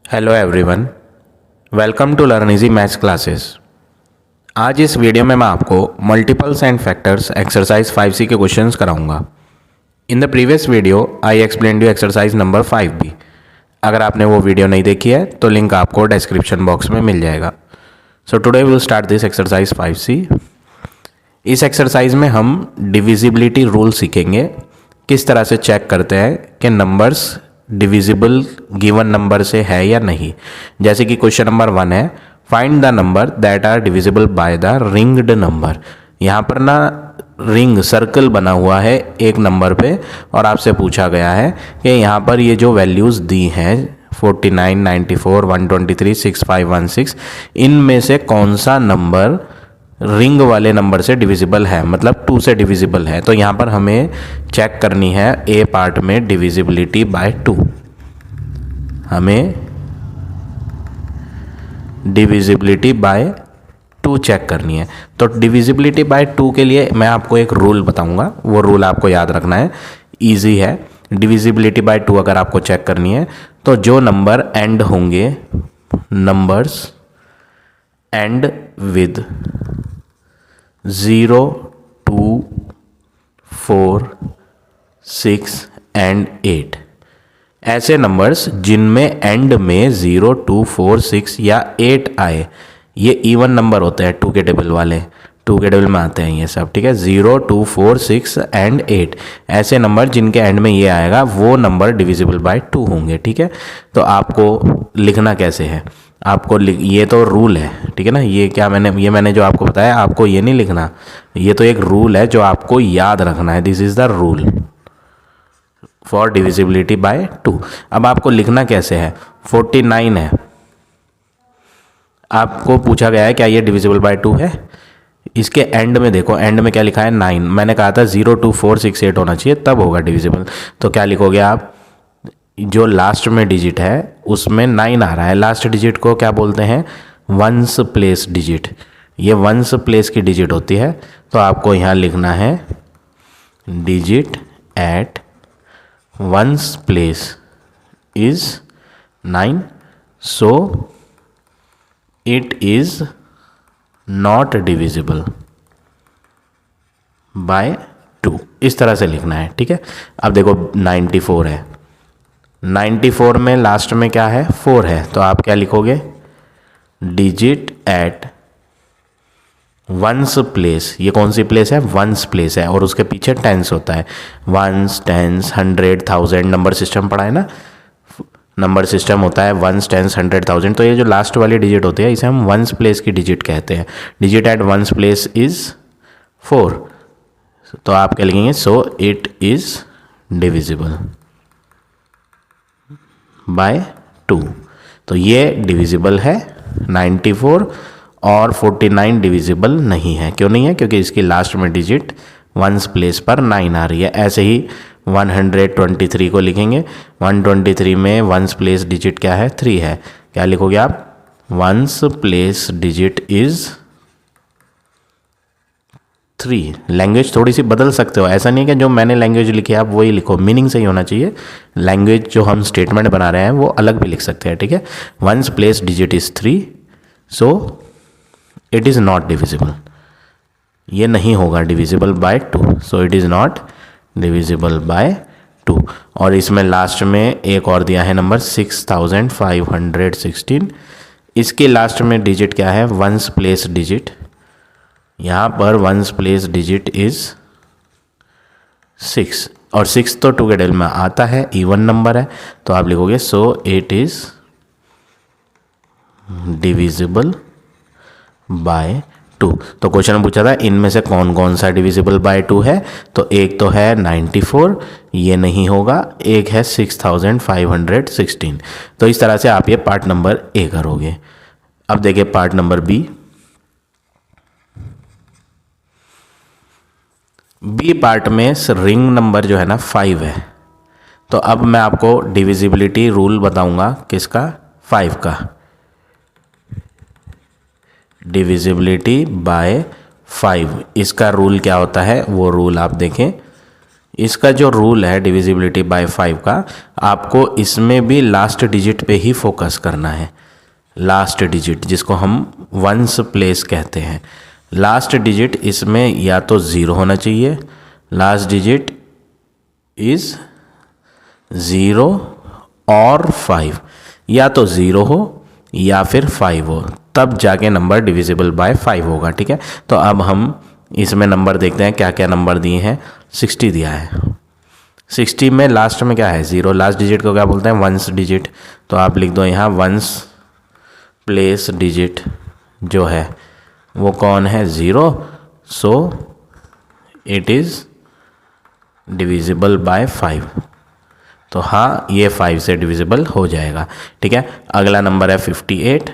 Hello everyone, welcome to learn easy maths classes. आज इस video में मैं आपको multiples and factors exercise 5C के क्वेश्चंस कराऊंगा। In the previous video I explained you exercise number 5B। अगर आपने वो वीडियो नहीं देखी है तो लिंक आपको डिस्क्रिप्शन बॉक्स में मिल जाएगा। So today we will start this exercise 5C। इस एक्सरसाइज में हम डिविजिबिलिटी रूल सीखेंगे, किस तरह से चेक करते हैं कि नंबर्स डिविजिबल गिवन नंबर से है या नहीं। जैसे कि क्वेश्चन नंबर 1 है, find the number that are divisible by the ringed number. यहाँ पर ना रिंग सर्कल बना हुआ है एक नंबर पे और आपसे पूछा गया है कि यहाँ पर ये जो वैल्यूज़ दी हैं 49, 94, 123, 6516, इनमें से कौन सा नंबर रिंग वाले नंबर से डिविजिबल है, मतलब 2 से डिविजिबल है। तो यहाँ पर हमें चेक करनी है ए पार्ट में डिविजिबिलिटी बाय 2। हमें डिविजिबिलिटी बाय 2 चेक करनी है। तो डिविजिबिलिटी बाय 2 के लिए मैं आपको एक रूल बताऊंगा, वो रूल आपको याद रखना है, इजी है। डिविजिबिलिटी बाय 2 अगर आपको चेक करनी है तो जो नंबर एंड होंगे, नंबर्स एंड विद 0, 2, 4, 6 एंड 8, ऐसे नंबर्स जिनमें एंड में 0, 2, 4, 6 या 8 आए, ये इवन नंबर होते हैं 2 के टेबल वाले, 2 के टेबल में आते हैं ये सब, ठीक है। 0, 2, 4, 6 एंड 8, ऐसे नंबर जिनके एंड में ये आएगा वो नंबर डिविजिबल बाय 2 होंगे, ठीक है। तो आपको लिखना कैसे है, आपको ये तो रूल है, ठीक है ना। ये मैंने जो आपको बताया, आपको ये नहीं लिखना, ये तो एक रूल है जो आपको याद रखना है। This is the rule for divisibility bye 2। अब आपको लिखना कैसे है, 49 है, आपको पूछा गया है क्या ये डिविजिबल बाय 2 है। इसके एंड में देखो, एंड में क्या लिखा है 9। मैंने कहा था 0, 2, 4, 6, 8 होना चाहिए, तब होगा डिविजिबल। तो क्या लिखोगे आप, जो लास्ट में डिजिट है उसमें 9 आ रहा है, लास्ट डिजिट को क्या बोलते हैं, वंस प्लेस डिजिट। ये वंस प्लेस की डिजिट होती है, तो आपको यहाँ लिखना है digit at ones place is 9, so it is not divisible by 2। इस तरह से लिखना है, ठीक है। अब देखो 94 है, 94 में लास्ट में क्या है, 4 है, तो आप क्या लिखोगे, डिजिट एट वंस प्लेस। ये कौन सी प्लेस है, वंस प्लेस है, और उसके पीछे टेंस होता है, वंस, टेंस, 100, 1000, नंबर सिस्टम पढ़ा है ना, नंबर सिस्टम होता है वंस, टेंस, 100, 1000। तो ये जो लास्ट वाली डिजिट होती है इसे हम वंस प्लेस की डिजिट कहते हैं। Digit at ones place is 4, तो आप क्या लिखेंगे, so it is divisible by 2। तो ये डिविजिबल है 94, और 49 डिविजिबल नहीं है। क्यों नहीं है, क्योंकि इसकी लास्ट में डिजिट वंस प्लेस पर 9 आ रही है। ऐसे ही 123 को लिखेंगे, 123 में वंस प्लेस डिजिट क्या है, 3 है, क्या लिखोगे आप, once place digit is 3। Language थोड़ी सी बदल सकते हो, ऐसा नहीं है कि जो मैंने लैंग्वेज लिखी है आप वही लिखो, मीनिंग सही होना चाहिए। लैंग्वेज जो हम स्टेटमेंट बना रहे हैं वो अलग भी लिख सकते हैं, ठीक है। Once place digit is 3, so it is not divisible. ये नहीं होगा divisible by 2, so it is not divisible by 2। और इसमें लास्ट में एक और दिया है नंबर 6516, इसके लास्ट में डिजिट क्या है, वंस प्लेस डिजिट। यहाँ पर वंस प्लेस डिजिट इज 6, और 6 तो 2 के टेबल में आता है, इवन नंबर है, तो आप लिखोगे सो इट इज डिविजिबल बाय 2। तो क्वेश्चन में पूछा था इनमें से कौन कौन सा डिविजिबल बाय 2 है, तो एक तो है 94, ये नहीं होगा, एक है 6516। तो इस तरह से आप ये पार्ट नंबर ए करोगे। अब देखिए part number B. B part में रिंग नंबर जो है ना 5 है, तो अब मैं आपको डिविजिबिलिटी रूल बताऊंगा, किसका, 5 का। डिविजिबिलिटी बाय 5, इसका रूल क्या होता है, वो रूल आप देखें, इसका जो रूल है डिविजिबिलिटी बाय 5 का, आपको इसमें भी लास्ट डिजिट पे ही फोकस करना है। लास्ट डिजिट जिसको हम वंस प्लेस कहते हैं, लास्ट डिजिट इसमें या तो 0 होना चाहिए, लास्ट डिजिट इज 0 और 5, या तो 0 हो या फिर 5 हो, तब जाके नंबर डिविजिबल बाय 5 होगा। ठीक है, तो अब हम इसमें नंबर देखते हैं क्या क्या नंबर दिए हैं। 60 दिया है, 60 में लास्ट में क्या है 0, लास्ट डिजिट को क्या बोलते हैं वंस डिजिट, तो आप लिख दो यहाँ वंस प्लेस डिजिट जो है वो कौन है 0, so it is divisible bye 5। तो हाँ ये 5 से डिविजिबल हो जाएगा। ठीक है, अगला नंबर है 58।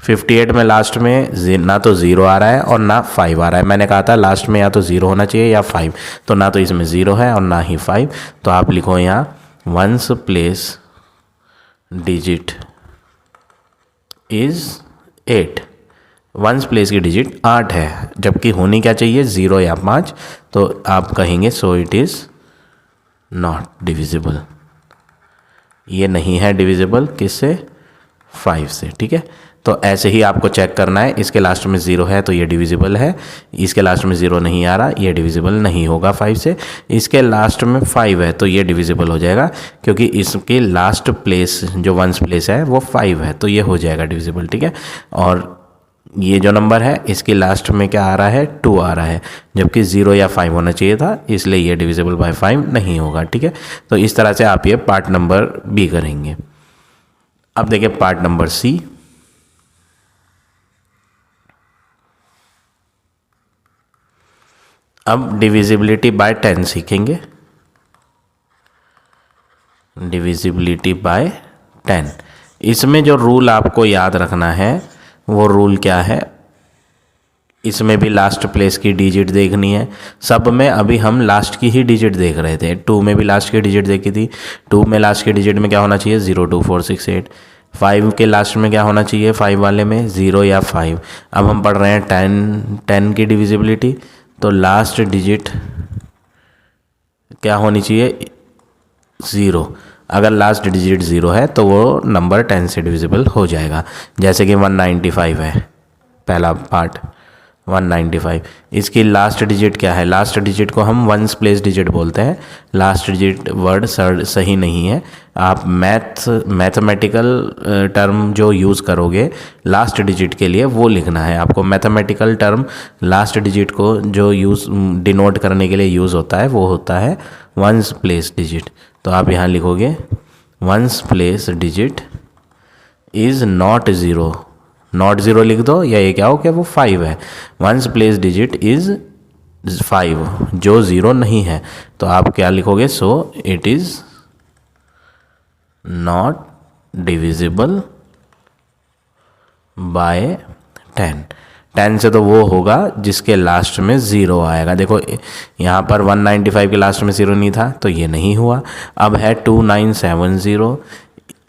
58 में लास्ट में ना तो 0 आ रहा है और ना 5 आ रहा है। मैंने कहा था लास्ट में या तो 0 होना चाहिए या 5, तो ना तो इसमें 0 है और ना ही 5, तो आप लिखो यहाँ once place digit is 8। Once place की डिजिट 8 है, जबकि होनी क्या चाहिए 0 या 5, तो आप कहेंगे so it is not divisible. ये नहीं है डिविजिबल किससे 5 से। ठीक है, तो ऐसे ही आपको चेक करना है, इसके लास्ट में 0 है तो ये डिविजिबल है, इसके लास्ट में 0 नहीं आ रहा ये डिविजिबल नहीं होगा 5 से, इसके लास्ट में 5 है तो ये डिविजिबल हो जाएगा क्योंकि इसके लास्ट प्लेस जो वंस प्लेस है वो 5 है, तो ये हो जाएगा डिविजिबल। ठीक है, और ये जो नंबर है इसके लास्ट में क्या आ रहा है 2 आ रहा है, जबकि 0 या 5 होना चाहिए था, इसलिए ये डिविजिबल बाय 5 नहीं होगा। ठीक है, तो इस तरह से आप ये पार्ट नंबर बी करेंगे। अब देखिए पार्ट नंबर सी। अब डिविजिबिलिटी बाय 10 सीखेंगे। डिविजिबिलिटी बाय 10, इसमें जो रूल आपको याद रखना है वो रूल क्या है, इसमें भी लास्ट प्लेस की डिजिट देखनी है। सब में अभी हम लास्ट की ही डिजिट देख रहे थे, 2 में भी लास्ट की डिजिट देखी थी, 2 में लास्ट की डिजिट में क्या होना चाहिए 0, 2, 4, 6, 8। 5 के लास्ट में क्या होना चाहिए 5 वाले में 0 या 5। अब हम पढ़ रहे हैं 10 की डिविजिबिलिटी, तो लास्ट डिजिट क्या होनी चाहिए 0। अगर लास्ट डिजिट 0 है तो वो नंबर 10 से डिविजिबल हो जाएगा। जैसे कि 195 है पहला पार्ट 195, इसकी लास्ट डिजिट क्या है, लास्ट डिजिट को हम वंस प्लेस डिजिट बोलते हैं। लास्ट डिजिट वर्ड सही नहीं है, आप मैथमेटिकल टर्म जो यूज़ करोगे लास्ट डिजिट के लिए वो लिखना है आपको। मैथमेटिकल टर्म लास्ट डिजिट को जो यूज़ डिनोट करने के लिए यूज़ होता है वो होता है वंस प्लेस डिजिट। तो आप यहाँ लिखोगे once place digit is not 0, not 0 लिख दो, या ये क्या हो क्या वो 5 है। वंस प्लेस डिजिट इज़ 5 जो 0 नहीं है, तो आप क्या लिखोगे so it is not divisible bye 10। 10 से तो वो होगा जिसके लास्ट में 0 आएगा। देखो यहाँ पर 195 के लास्ट में 0 नहीं था तो ये नहीं हुआ। अब है 2970,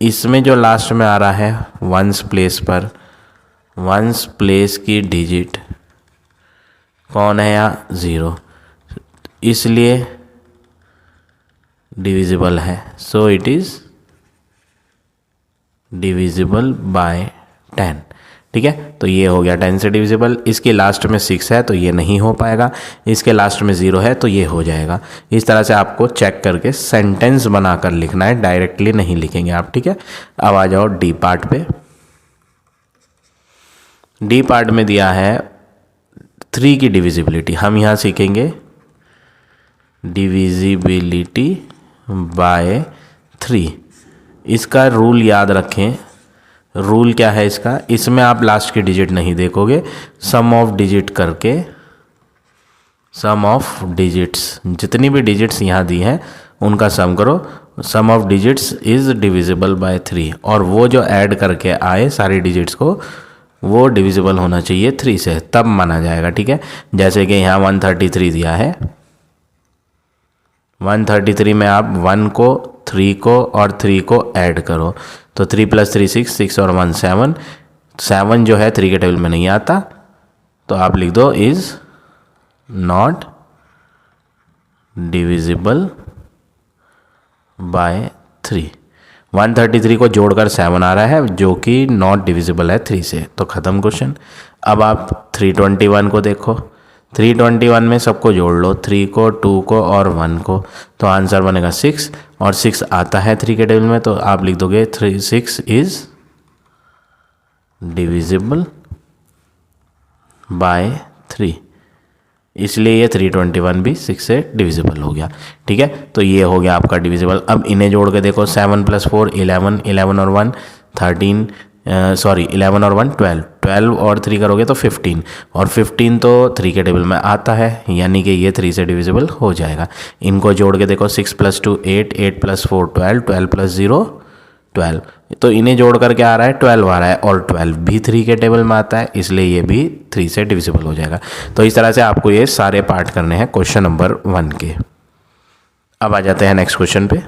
इसमें जो लास्ट में आ रहा है वंस प्लेस पर, वंस प्लेस की डिजिट कौन है यहाँ 0, इसलिए डिविजिबल है, so it is divisible bye 10। ठीक है, तो ये हो गया 10 से डिविजिबल। इसके लास्ट में 6 है तो ये नहीं हो पाएगा, इसके लास्ट में 0 है तो ये हो जाएगा। इस तरह से आपको चेक करके सेंटेंस बनाकर लिखना है, डायरेक्टली नहीं लिखेंगे आप। ठीक है, अब आ जाओ डी पार्ट पे। डी पार्ट में दिया है 3 की डिविजिबिलिटी। हम यहाँ सीखेंगे डिविजिबिलिटी बाय 3। इसका रूल याद रखें, रूल क्या है इसका, इसमें आप लास्ट की डिजिट नहीं देखोगे, सम ऑफ डिजिट करके, सम ऑफ डिजिट्स जितनी भी डिजिट्स यहाँ दी हैं उनका सम करो, sum of digits is divisible by 3, और वो जो ऐड करके आए सारी डिजिट्स को वो डिविजिबल होना चाहिए 3 से, तब माना जाएगा। ठीक है, जैसे कि यहाँ 133 दिया है, 133 में आप 1 को 3 को और 3 को ऐड करो, तो 3 + 3 6, 6 और 1 7, 7 जो है 3 के टेबल में नहीं आता, तो आप लिख दो इज़ नॉट डिविजिबल बाय 3। 133 को जोड़कर 7 आ रहा है जो कि नॉट डिविजिबल है 3 से, तो ख़त्म क्वेश्चन। अब आप 321 को देखो, 321 में सबको जोड़ लो, 3 को, 2 को और 1 को, तो आंसर बनेगा 6, और 6 आता है 3 के टेबल में, तो आप लिख दोगे 6 इज डिविजिबल बाय 3, इसलिए ये 321 भी 6 से डिविजिबल हो गया। ठीक है, तो ये हो गया आपका डिविजिबल। अब इन्हें जोड़ के देखो, 7 + 4 11, 11 और 1 13, 11 और 1 12, 12 और 3 करोगे तो 15, और 15 तो 3 के टेबल में आता है, यानी कि ये 3 से डिविजिबल हो जाएगा। इनको जोड़ के देखो, 6 + 2 8, 8 + 4 12, 12 + 0 12, तो इन्हें जोड़ कर क्या आ रहा है 12 आ रहा है, और 12 भी 3 के टेबल में आता है, इसलिए ये भी 3 से डिविजिबल हो जाएगा। तो इस तरह से आपको ये सारे पार्ट करने हैं क्वेश्चन नंबर 1 के। अब आ जाते हैं नेक्स्ट क्वेश्चन पे।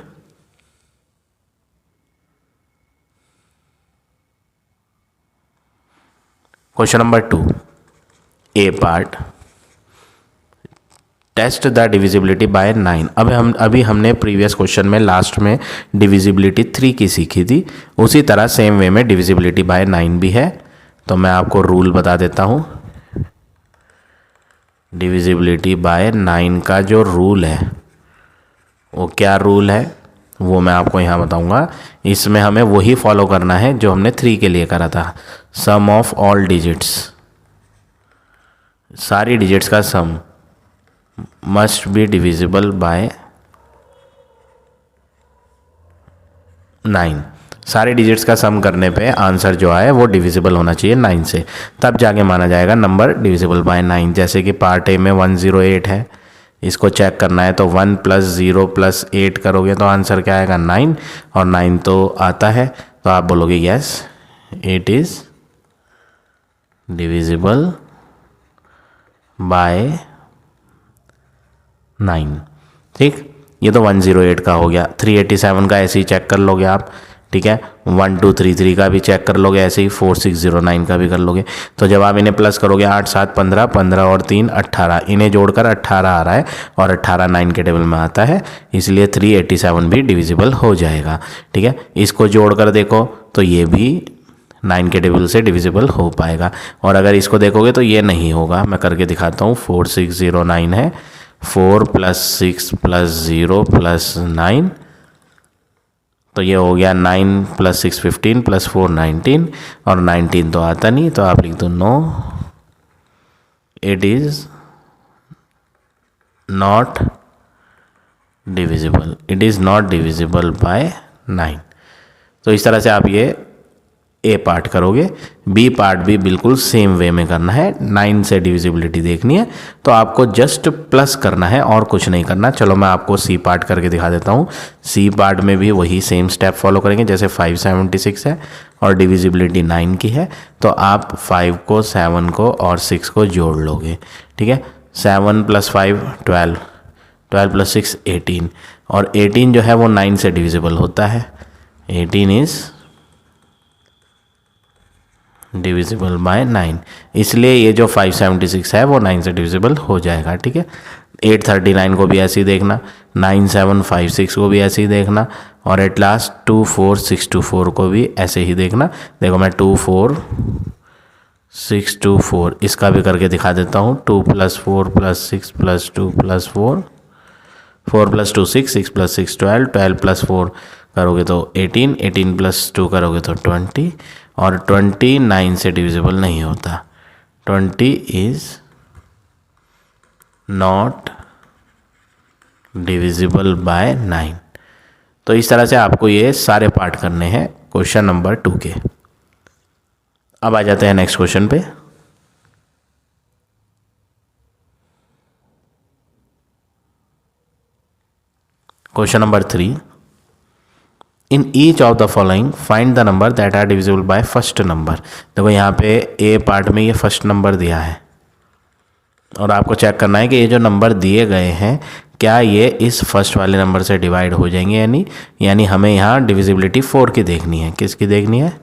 Question number 2, A part, test the divisibility by 9। अभी हमने प्रीवियस क्वेश्चन में लास्ट में डिविजिबिलिटी 3 की सीखी थी, उसी तरह सेम वे में डिविजिबिलिटी बाय 9 भी है। तो मैं आपको रूल बता देता हूँ। डिविजिबिलिटी बाय 9 का जो रूल है वो क्या रूल है वो मैं आपको यहाँ बताऊँगा। इसमें हमें वही फॉलो करना है जो हमने 3 के लिए करा था, सम ऑफ ऑल डिजिट्स, सारी डिजिट्स का सम मस्ट बी डिविजिबल बाय 9। सारे डिजिट्स का सम करने पे आंसर जो आए वो डिविजिबल होना चाहिए 9 से, तब जाके माना जाएगा नंबर डिविजिबल बाय 9। जैसे कि पार्ट ए में 108 है, इसको चेक करना है तो 1 + 0 + 8 करोगे तो आंसर क्या आएगा 9, और 9 तो आता है, तो आप बोलोगे yes it is divisible by 9। ठीक, ये तो 108 का हो गया। 387 का ऐसे ही चेक कर लोगे आप। ठीक है, 1233 का भी चेक कर लोगे ऐसे ही, 4609 का भी कर लोगे। तो जब आप इन्हें प्लस करोगे 8 7 15, 15 और 3 18, इन्हें जोड़कर 18 आ रहा है, और 18 9 के टेबल में आता है, इसलिए 387 भी डिविजिबल हो जाएगा। ठीक है, इसको जोड़कर देखो तो ये भी 9 के टेबल से डिविजिबल हो पाएगा, और अगर इसको देखोगे तो ये नहीं होगा। मैं करके दिखाता हूँ। 4609 है, 4 + 6 + 0 + 9, तो ये हो गया 9 + 6 15 + 4 19, और 19 तो आता नहीं, तो आप लिख दो no it is not divisible, it is not divisible by 9। तो इस तरह से आप ये ए पार्ट करोगे। बी पार्ट भी बिल्कुल सेम वे में करना है। 9 से डिविजिबिलिटी देखनी है तो आपको जस्ट प्लस करना है और कुछ नहीं करना। चलो मैं आपको सी पार्ट करके दिखा देता हूँ। सी पार्ट में भी वही सेम स्टेप फॉलो करेंगे। जैसे 576 है और डिविजिबिलिटी 9 की है, तो आप 5 को, 7 को और 6 को जोड़ लोगे। ठीक है, 7 + 5 12, 12 + 6 18, और 18 जो है वो 9 से डिविजिबल होता है। 18 इज़ डिविजिबल बाय 9, इसलिए ये जो 576 है वो 9 से डिविजिबल हो जाएगा। ठीक है, 839 को भी ऐसे ही देखना, 9756 को भी ऐसे ही देखना, और एट लास्ट 24624 को भी ऐसे ही देखना। देखो मैं 24624 इसका भी करके दिखा देता हूँ। 2 + 4 + 6 + 2 + 4, 4 + 2 6, 6 + 6 12, 12 + 4 करोगे तो 18, 18 + 2 करोगे तो 20, और 20 9 से डिविजिबल नहीं होता। 20 इज़ नॉट डिविजिबल बाय 9। तो इस तरह से आपको ये सारे पार्ट करने हैं क्वेश्चन नंबर 2 के। अब आ जाते हैं नेक्स्ट क्वेश्चन पे। Question number 3, in each of the following find the number that are divisible by first number. देखो यहाँ पे ए पार्ट में ये फर्स्ट नंबर दिया है, और आपको चेक करना है कि ये जो नंबर दिए गए हैं क्या ये इस फर्स्ट वाले नंबर से डिवाइड हो जाएंगे या नहीं। यानी हमें यहाँ डिविजिबिलिटी 4 की देखनी है। किसकी देखनी है?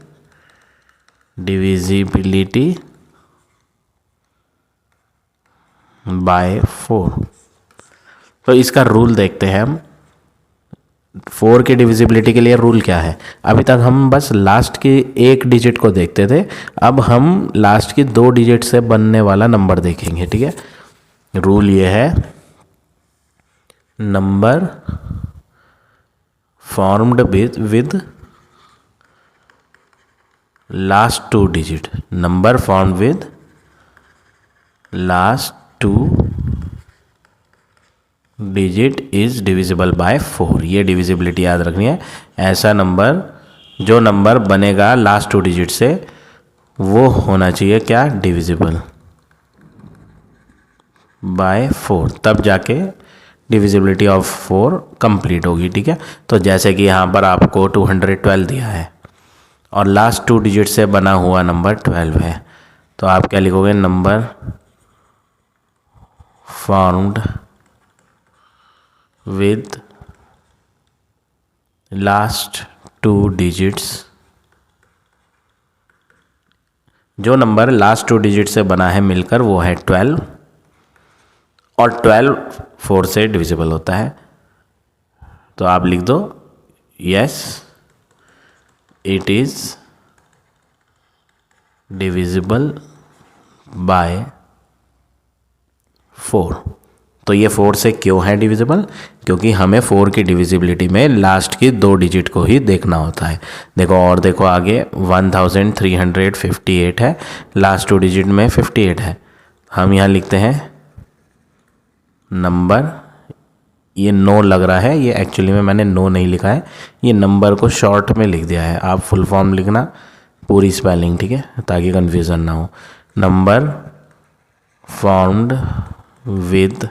Divisibility bye 4। तो इसका रूल देखते हैं हम। 4 की डिविजिबिलिटी के लिए रूल क्या है? अभी तक हम बस लास्ट की एक डिजिट को देखते थे, अब हम लास्ट की 2 डिजिट से बनने वाला नंबर देखेंगे। ठीक है, रूल ये है, number formed with last 2 digit, number formed with last 2 digit is divisible by 4। ये डिविजिबिलिटी याद रखनी है। ऐसा नंबर, जो नंबर बनेगा लास्ट 2 डिजिट से, वो होना चाहिए क्या? डिविजिबल बाय 4, तब जाके डिविजिबिलिटी ऑफ 4 कंप्लीट होगी। ठीक है, तो जैसे कि यहाँ पर आपको 212 दिया है और लास्ट 2 डिजिट से बना हुआ नंबर 12 है, तो आप क्या लिखोगे? Number formed with last 2 digits, जो नंबर लास्ट 2 डिजिट से बना है मिलकर वो है 12, और 12 4 से डिविजिबल होता है। तो आप लिख दो yes it is divisible by 4। तो ये 4 से क्यों है डिविजिबल? क्योंकि हमें 4 की डिविजिबिलिटी में लास्ट की 2 डिजिट को ही देखना होता है। देखो, और देखो आगे 1358 है, लास्ट 2 डिजिट में 58 है। हम यहाँ लिखते हैं नंबर, ये 9 लग रहा है, ये एक्चुअली में मैंने 9 नहीं लिखा है, ये नंबर को शॉर्ट में लिख दिया है। आप फुल फॉर्म लिखना, पूरी स्पेलिंग, ठीक है, ताकि कन्फ्यूज़न ना हो। Number formed with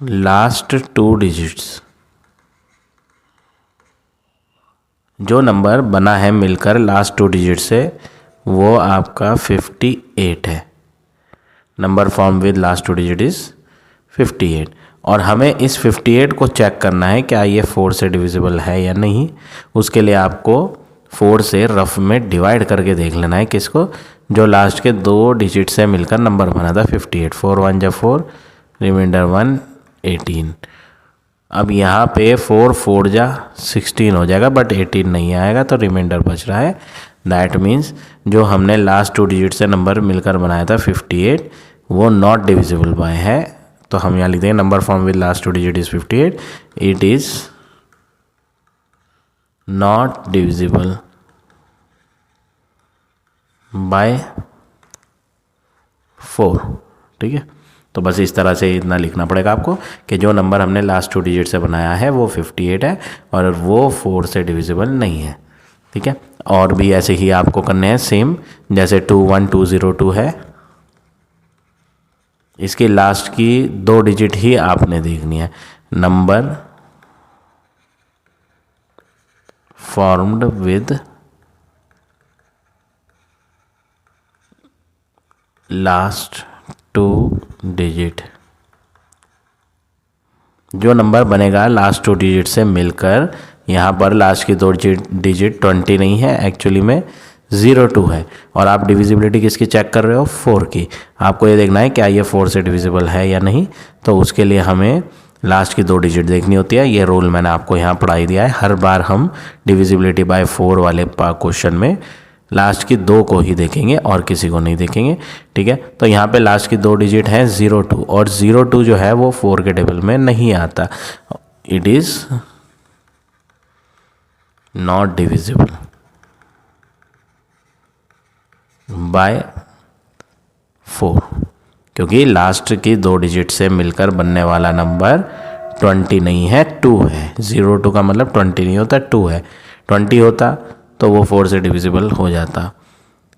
last 2 digits, जो नंबर बना है मिलकर लास्ट 2 डिजिट से, वो आपका 58 है। Number form with last 2 digit is 58, और हमें इस 58 को चेक करना है क्या ये 4 से डिविजिबल है या नहीं। उसके लिए आपको 4 से रफ में डिवाइड करके देख लेना है किसको? जो लास्ट के 2 डिजिट से मिलकर नंबर बना था 58। 4 1 जा 4, रिमाइंडर 1 18। अब यहाँ पे 4 4 जा 16 हो जाएगा, बट 18 नहीं आएगा, तो रिमाइंडर बच रहा है। दैट मीन्स जो हमने लास्ट 2 डिजिट से नंबर मिलकर बनाया था 58, वो नॉट डिविजिबल बाय है। तो हम यहाँ लिख देंगे number form with last 2 digit is 58, it is not divisible by 4। ठीक है, तो बस इस तरह से इतना लिखना पड़ेगा आपको कि जो नंबर हमने लास्ट 2 डिजिट से बनाया है वो 58 है और वो 4 से डिविजिबल नहीं है। ठीक है, और भी ऐसे ही आपको करने हैं सेम, जैसे 21202 है, इसकी लास्ट की 2 डिजिट ही आपने देखनी है। Number formed with last 2 digit, जो नंबर बनेगा लास्ट 2 डिजिट से मिलकर, यहाँ पर लास्ट की 2 डिजिट 20 नहीं है, एक्चुअली में 02 है, और आप डिविजिबिलिटी किसकी चेक कर रहे हो? 4 की। आपको ये देखना है क्या ये 4 से डिविजिबल है या नहीं। तो उसके लिए हमें लास्ट की 2 डिजिट देखनी होती है। ये रूल मैंने आपको यहाँ पढ़ाई दिया है। हर बार हम डिविजिबिलिटी बाय 4 वाले क्वेश्चन में लास्ट की 2 को ही देखेंगे और किसी को नहीं देखेंगे। ठीक है, तो यहाँ पे लास्ट की 2 डिजिट है 02, और 02 जो है वो 4 के टेबल में नहीं आता। It is not divisible by 4, क्योंकि लास्ट की 2 डिजिट से मिलकर बनने वाला नंबर 20 नहीं है, 2 है। 02 का मतलब 20 नहीं होता, 2 है। 20 होता तो वो 4 से डिविजिबल हो जाता,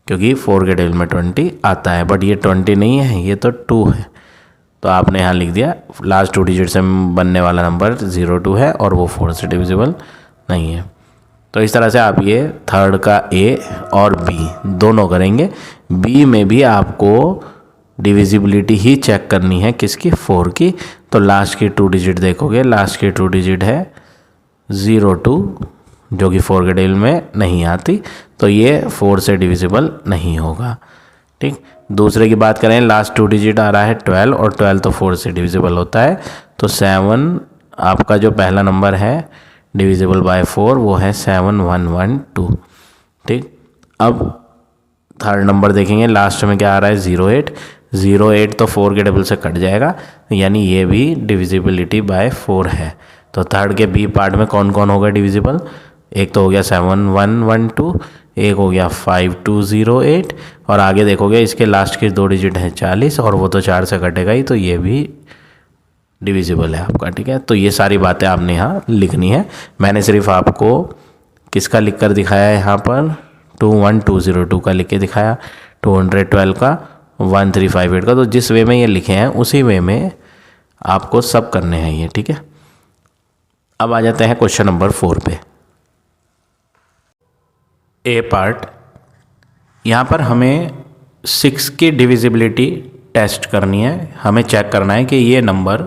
क्योंकि 4 के टेबल में 20 आता है, बट ये 20 नहीं है, ये तो 2 है। तो आपने यहाँ लिख दिया लास्ट 2 डिजिट से बनने वाला नंबर 02 है और वो 4 से डिविजिबल नहीं है। तो इस तरह से आप ये थर्ड का ए और बी दोनों करेंगे। बी में भी आपको डिविजिबिलिटी ही चेक करनी है, किसकी? 4 की। तो लास्ट की 2 डिजिट देखोगे, लास्ट की 2 डिजिट है 02, जो कि 4 के टेबल में नहीं आती, तो ये 4 से डिविजिबल नहीं होगा। ठीक। ठीक। दूसरे की बात करें, लास्ट 2 डिजिट आ रहा है 12 और 12 तो 4 से डिविजिबल होता है, तो 7 आपका जो पहला नंबर है डिविजिबल बाय 4 वो है 7112। ठीक। अब थर्ड नंबर देखेंगे, लास्ट में क्या आ रहा है 08। 08 तो 4 के डबल से कट जाएगा, यानी ये भी डिविजिबिलिटी बाय 4 है। तो थर्ड के बी पार्ट में कौन कौन होगा डिविजिबल, एक तो हो गया 7112, एक हो गया 5208, और आगे देखोगे इसके लास्ट के 2 डिजिट हैं 40 और वो तो 4 से कटेगा ही, तो ये भी डिविजिबल है आपका। ठीक है, तो ये सारी बातें आपने यहाँ लिखनी है। मैंने सिर्फ आपको किसका लिख कर दिखाया है यहाँ पर, 21202 का लिख के दिखाया, 212 का, 1358 का। तो जिस वे में ये लिखे हैं उसी वे में आपको सब करने हैं ये। ठीक है, अब आ जाते हैं क्वेश्चन नंबर 4 पे। ए पार्ट, यहाँ पर हमें 6 की डिविजिबिलिटी टेस्ट करनी है। हमें चेक करना है कि ये नंबर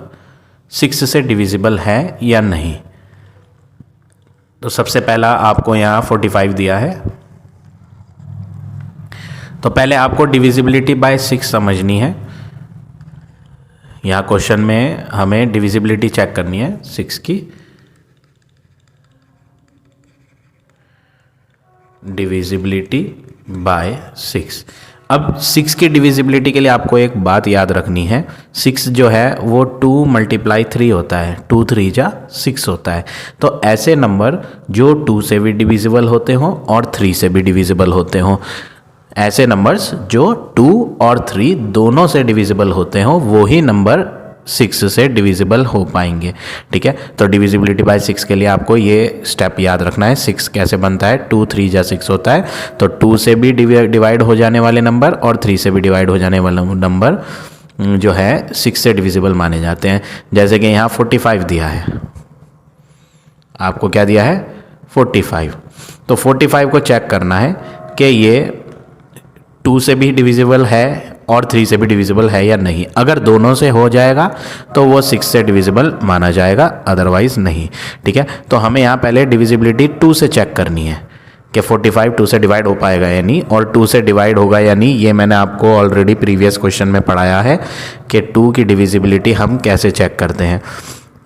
6 से डिविजिबल है या नहीं। तो सबसे पहला आपको यहाँ 45 दिया है, तो पहले आपको डिविजिबिलिटी बाय 6 समझनी है। यहाँ क्वेश्चन में हमें डिविजिबिलिटी चेक करनी है 6 की। Divisibility bye 6। अब 6 की डिविजिबिलिटी के लिए आपको एक बात याद रखनी है, 6 जो है वो 2 × 3 होता है, 2 3 जा 6 होता है। तो ऐसे नंबर जो 2 से भी डिविजिबल होते हों और 3 से भी डिविजिबल होते हों, ऐसे नंबर्स जो 2 और 3 दोनों से डिविजिबल होते हों, वो ही नंबर 6 से डिविजिबल हो पाएंगे। ठीक है, तो डिविजिबिलिटी बाय 6 के लिए आपको ये स्टेप याद रखना है। 6 कैसे बनता है, 2 3 जा 6 होता है, तो 2 से भी डिवाइड हो जाने वाले नंबर और 3 से भी डिवाइड हो जाने वाला नंबर जो है 6 से डिविजिबल माने जाते हैं। जैसे कि यहाँ 45 दिया है, आपको क्या दिया है 45, तो 45 को चेक करना है कि ये 2 से भी डिविजिबल है और 3 से भी डिविजिबल है या नहीं। अगर दोनों से हो जाएगा तो वो 6 से डिविजिबल माना जाएगा, अदरवाइज नहीं। ठीक है, तो हमें यहाँ पहले डिविजिबिलिटी 2 से चेक करनी है कि 45 2 से डिवाइड हो पाएगा या नहीं, और 2 से डिवाइड होगा या नहीं ये मैंने आपको ऑलरेडी प्रीवियस क्वेश्चन में पढ़ाया है कि 2 की डिविजिबिलिटी हम कैसे चेक करते हैं।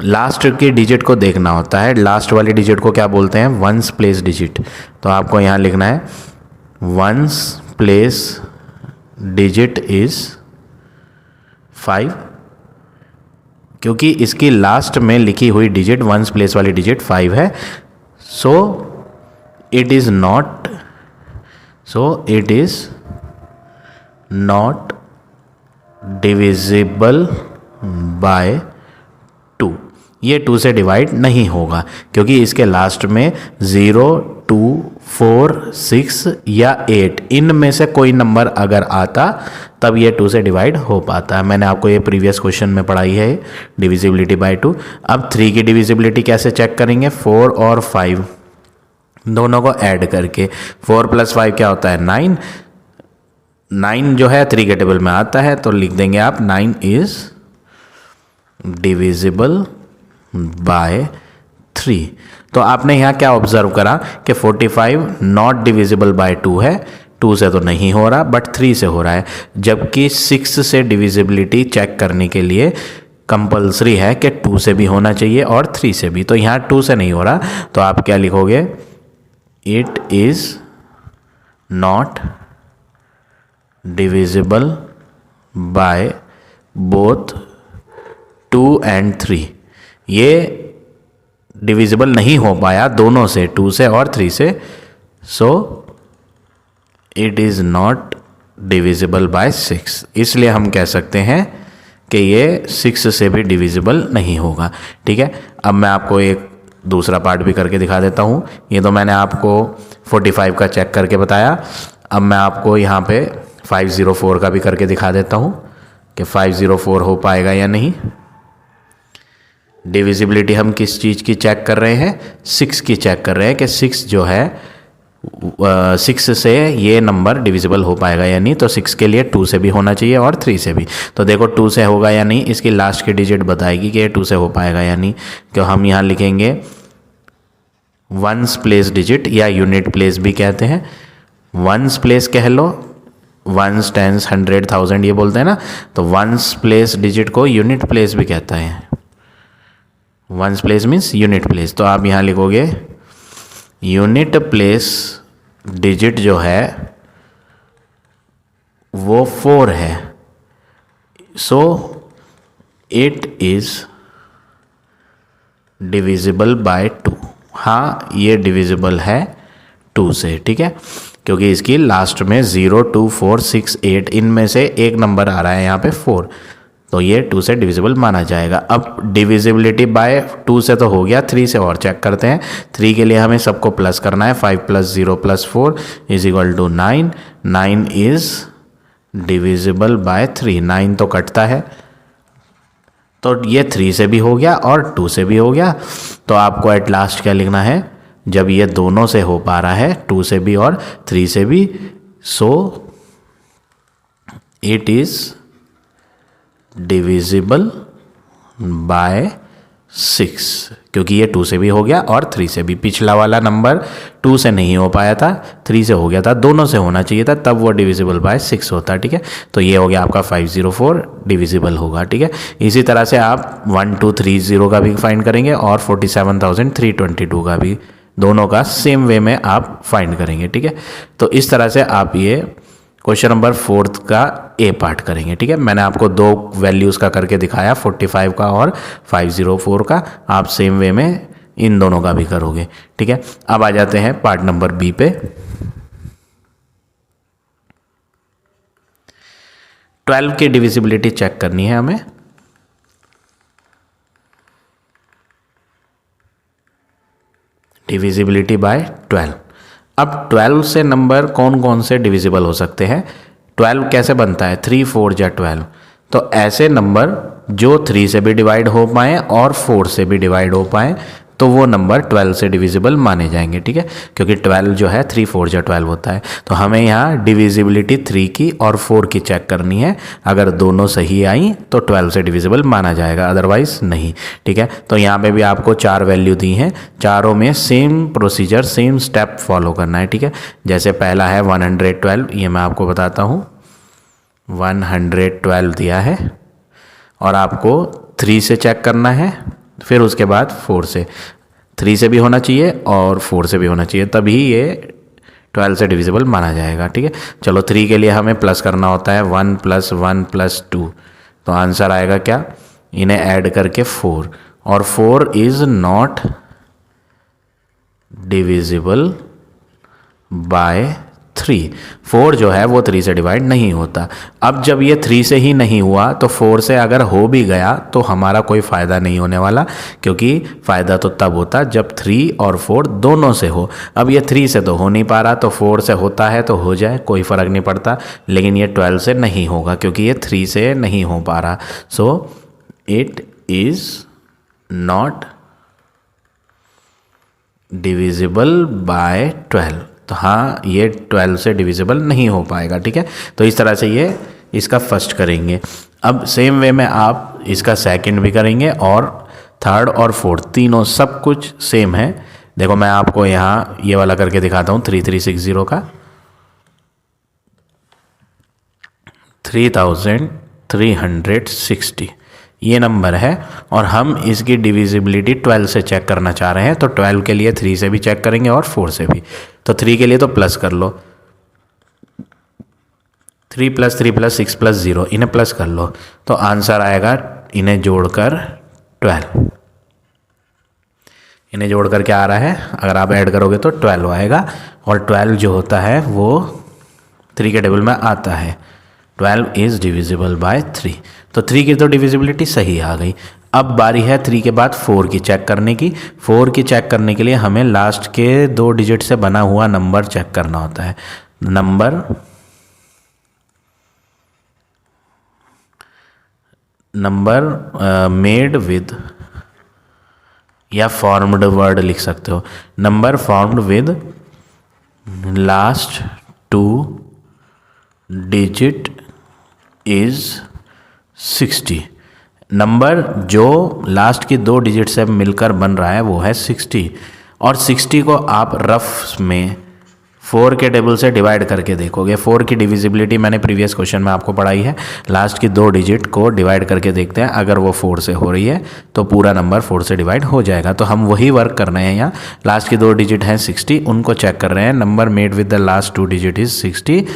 लास्ट की डिजिट को देखना होता है, लास्ट वाली डिजिट को क्या बोलते हैं, वंस प्लेस डिजिट। तो आपको यहाँ लिखना है वंस प्लेस डिजिट इज 5, क्योंकि इसकी लास्ट में लिखी हुई डिजिट वंस प्लेस वाली डिजिट 5 है। सो it is not divisible by 2। ये 2 से डिवाइड नहीं होगा, क्योंकि इसके लास्ट में 0 2 4 6 या 8 इनमें से कोई नंबर अगर आता तब ये 2 से डिवाइड हो पाता है। मैंने आपको ये प्रीवियस क्वेश्चन में पढ़ाई है डिविजिबिलिटी बाय 2। अब 3 की डिविजिबिलिटी कैसे चेक करेंगे, 4 और 5 दोनों को ऐड करके। 4 + 5 क्या होता है 9, 9 जो है 3 के टेबल में आता है, तो लिख देंगे आप 9 इज डिविजिबल बाय 3। तो आपने यहाँ क्या ऑब्जर्व करा कि 45 नॉट डिविजिबल बाय 2 है, 2 से तो नहीं हो रहा बट 3 से हो रहा है, जबकि 6 से डिविजिबिलिटी चेक करने के लिए कंपलसरी है कि 2 से भी होना चाहिए और 3 से भी। तो यहाँ 2 से नहीं हो रहा, तो आप क्या लिखोगे, it is not divisible by both 2 and 3। ये डिविजिबल नहीं हो पाया दोनों से, 2 से और 3 से, so it is not divisible bye 6। इसलिए हम कह सकते हैं कि ये 6 से भी डिविजिबल नहीं होगा। ठीक है, अब मैं आपको एक दूसरा पार्ट भी करके दिखा देता हूँ। ये तो मैंने आपको 45 का चेक करके बताया, अब मैं आपको यहाँ पे 504 का भी करके दिखा देता हूँ कि 504 हो पाएगा या नहीं। डिविजिबिलिटी हम किस चीज़ की चेक कर रहे हैं, 6 की चेक कर रहे हैं कि 6 जो है 6 से ये नंबर डिविजिबल हो पाएगा या नहीं। तो 6 के लिए 2 से भी होना चाहिए और 3 से भी। तो देखो 2 से होगा या नहीं, इसकी लास्ट की डिजिट बताएगी कि ये 2 से हो पाएगा या नहीं। तो हम यहाँ लिखेंगे वंस प्लेस डिजिट या यूनिट प्लेस भी कहते हैं। वंस प्लेस कह लो वंस, टेंस, 100, 1000 ये बोलते हैं ना, तो वंस प्लेस डिजिट को यूनिट प्लेस भी कहता है। Ones place means unit place. तो आप यहाँ लिखोगे यूनिट प्लेस डिजिट जो है वो 4 है, सो इट इज डिविजिबल बाय 2। हाँ, ये डिविजिबल है 2 से, ठीक है, क्योंकि इसकी लास्ट में 0, 2, 4, 6, 8 इनमें से एक नंबर आ रहा है यहाँ पे 4, तो ये 2 से डिविजिबल माना जाएगा। अब डिविजिबिलिटी बाय 2 से तो हो गया, 3 से और चेक करते हैं। 3 के लिए हमें सबको प्लस करना है। 5 + 0 + 4 = 9। 9 इज डिविजिबल बाय 3। 9 तो कटता है, तो ये 3 से भी हो गया और 2 से भी हो गया। तो आपको एट लास्ट क्या लिखना है, जब ये दोनों से हो पा रहा है, 2 से भी और 3 से भी, सो इट इज डिविजिबल बाय 6, क्योंकि ये 2 से भी हो गया और 3 से भी। पिछला वाला नंबर 2 से नहीं हो पाया था, 3 से हो गया था, दोनों से होना चाहिए था, तब वो डिविजिबल बाय 6 होता है, ठीक है। तो ये हो गया आपका 504 डिविजिबल होगा, ठीक है। इसी तरह से आप 1230 का भी फाइंड करेंगे और 47,322 का भी, दोनों का सेम वे में आप फाइंड करेंगे, ठीक है। तो इस तरह से आप ये क्वेश्चन नंबर 4 का ए पार्ट करेंगे, ठीक है। मैंने आपको 2 वैल्यूज़ का करके दिखाया, 45 का और 504 का। आप सेम वे में इन दोनों का भी करोगे, ठीक है। अब आ जाते हैं पार्ट नंबर बी पे। 12 की डिविजिबिलिटी चेक करनी है हमें। Divisibility bye 12। अब 12 से नंबर कौन कौन से डिविजिबल हो सकते हैं? 12 कैसे बनता है? 3 4 या 12। तो ऐसे नंबर जो 3 से भी डिवाइड हो पाएँ और 4 से भी डिवाइड हो पाएँ, तो वो नंबर 12 से डिविजिबल माने जाएंगे, ठीक है। क्योंकि 12 जो है 3 4 या 12 होता है। तो हमें यहाँ डिविजिबिलिटी 3 की और 4 की चेक करनी है। अगर दोनों सही आई तो 12 से डिविजिबल माना जाएगा, अदरवाइज नहीं, ठीक है। तो यहाँ पे भी आपको 4 वैल्यू दी हैं, चारों में same procedure, same step follow करना है, ठीक है। जैसे पहला है 112, ये मैं आपको बताता हूँ। 112 दिया है और आपको 3 से चेक करना है, फिर उसके बाद 4 से। 3 से भी होना चाहिए और 4 से भी होना चाहिए, तभी ये 12 से डिविजिबल माना जाएगा, ठीक है। चलो 3 के लिए hमें प्लस करना होता है, 1 + 1 + 2, तो आंसर आएगा क्या? इन्हें ऐड करके 4, और 4 इज़ नॉट डिविजिबल बाय 3। 4 जो है वो 3 से डिवाइड नहीं होता। अब जब ये 3 से ही नहीं हुआ तो 4 से अगर हो भी गया तो हमारा कोई फ़ायदा नहीं होने वाला, क्योंकि फ़ायदा तो तब होता जब 3 और 4 दोनों से हो। अब ये 3 से तो हो नहीं पा रहा, तो 4 से होता है तो हो जाए, कोई फ़र्क नहीं पड़ता, लेकिन ये 12 से नहीं होगा क्योंकि ये 3 से नहीं हो पा रहा। So it is not divisible by 12। तो हाँ, ये 12 से डिविजिबल नहीं हो पाएगा, ठीक है। तो इस तरह से ये इसका फर्स्ट करेंगे। अब सेम वे में आप इसका सेकंड भी करेंगे और थर्ड और फोर्थ, तीनों सब कुछ सेम है। देखो मैं आपको यहाँ ये वाला करके दिखाता हूँ, 3360 का 3360 ये नंबर है, और हम इसकी डिविजिबिलिटी 12 से चेक करना चाह रहे हैं। तो 12 के लिए 3 से भी चेक करेंगे और 4 से भी। तो 3 के लिए तो प्लस कर लो, 3 + 3 + 6 + 0, इन्हें प्लस कर लो, तो आंसर आएगा इन्हें जोड़कर 12। इन्हें जोड़कर क्या आ रहा है? अगर आप ऐड करोगे तो 12 आएगा, और 12 जो होता है वो 3 के टेबल में आता है। 12 इज़ डिविजिबल बाय 3। तो 3 की तो डिविजिबिलिटी सही आ गई। अब बारी है 3 के बाद 4 की चेक करने की। 4 की चेक करने के लिए हमें लास्ट के 2 डिजिट से बना हुआ नंबर चेक करना होता है। नंबर मेड विद, या फॉर्म्ड वर्ड लिख सकते हो, number formed with last 2 digit is 60। Number जो लास्ट की 2 डिजिट से मिलकर बन रहा है वो है 60, और 60 को आप रफ में 4 के टेबल से डिवाइड करके देखोगे। 4 की डिविजिबिलिटी मैंने प्रीवियस क्वेश्चन में आपको पढ़ाई है। लास्ट की 2 डिजिट को डिवाइड करके देखते हैं, अगर वो 4 से हो रही है तो पूरा नंबर 4 से डिवाइड हो जाएगा। तो हम वही वर्क कर रहे हैं यहाँ। लास्ट की 2 डिजिट हैं 60, उनको चेक कर रहे हैं। Number made with the last 2 digit is 60।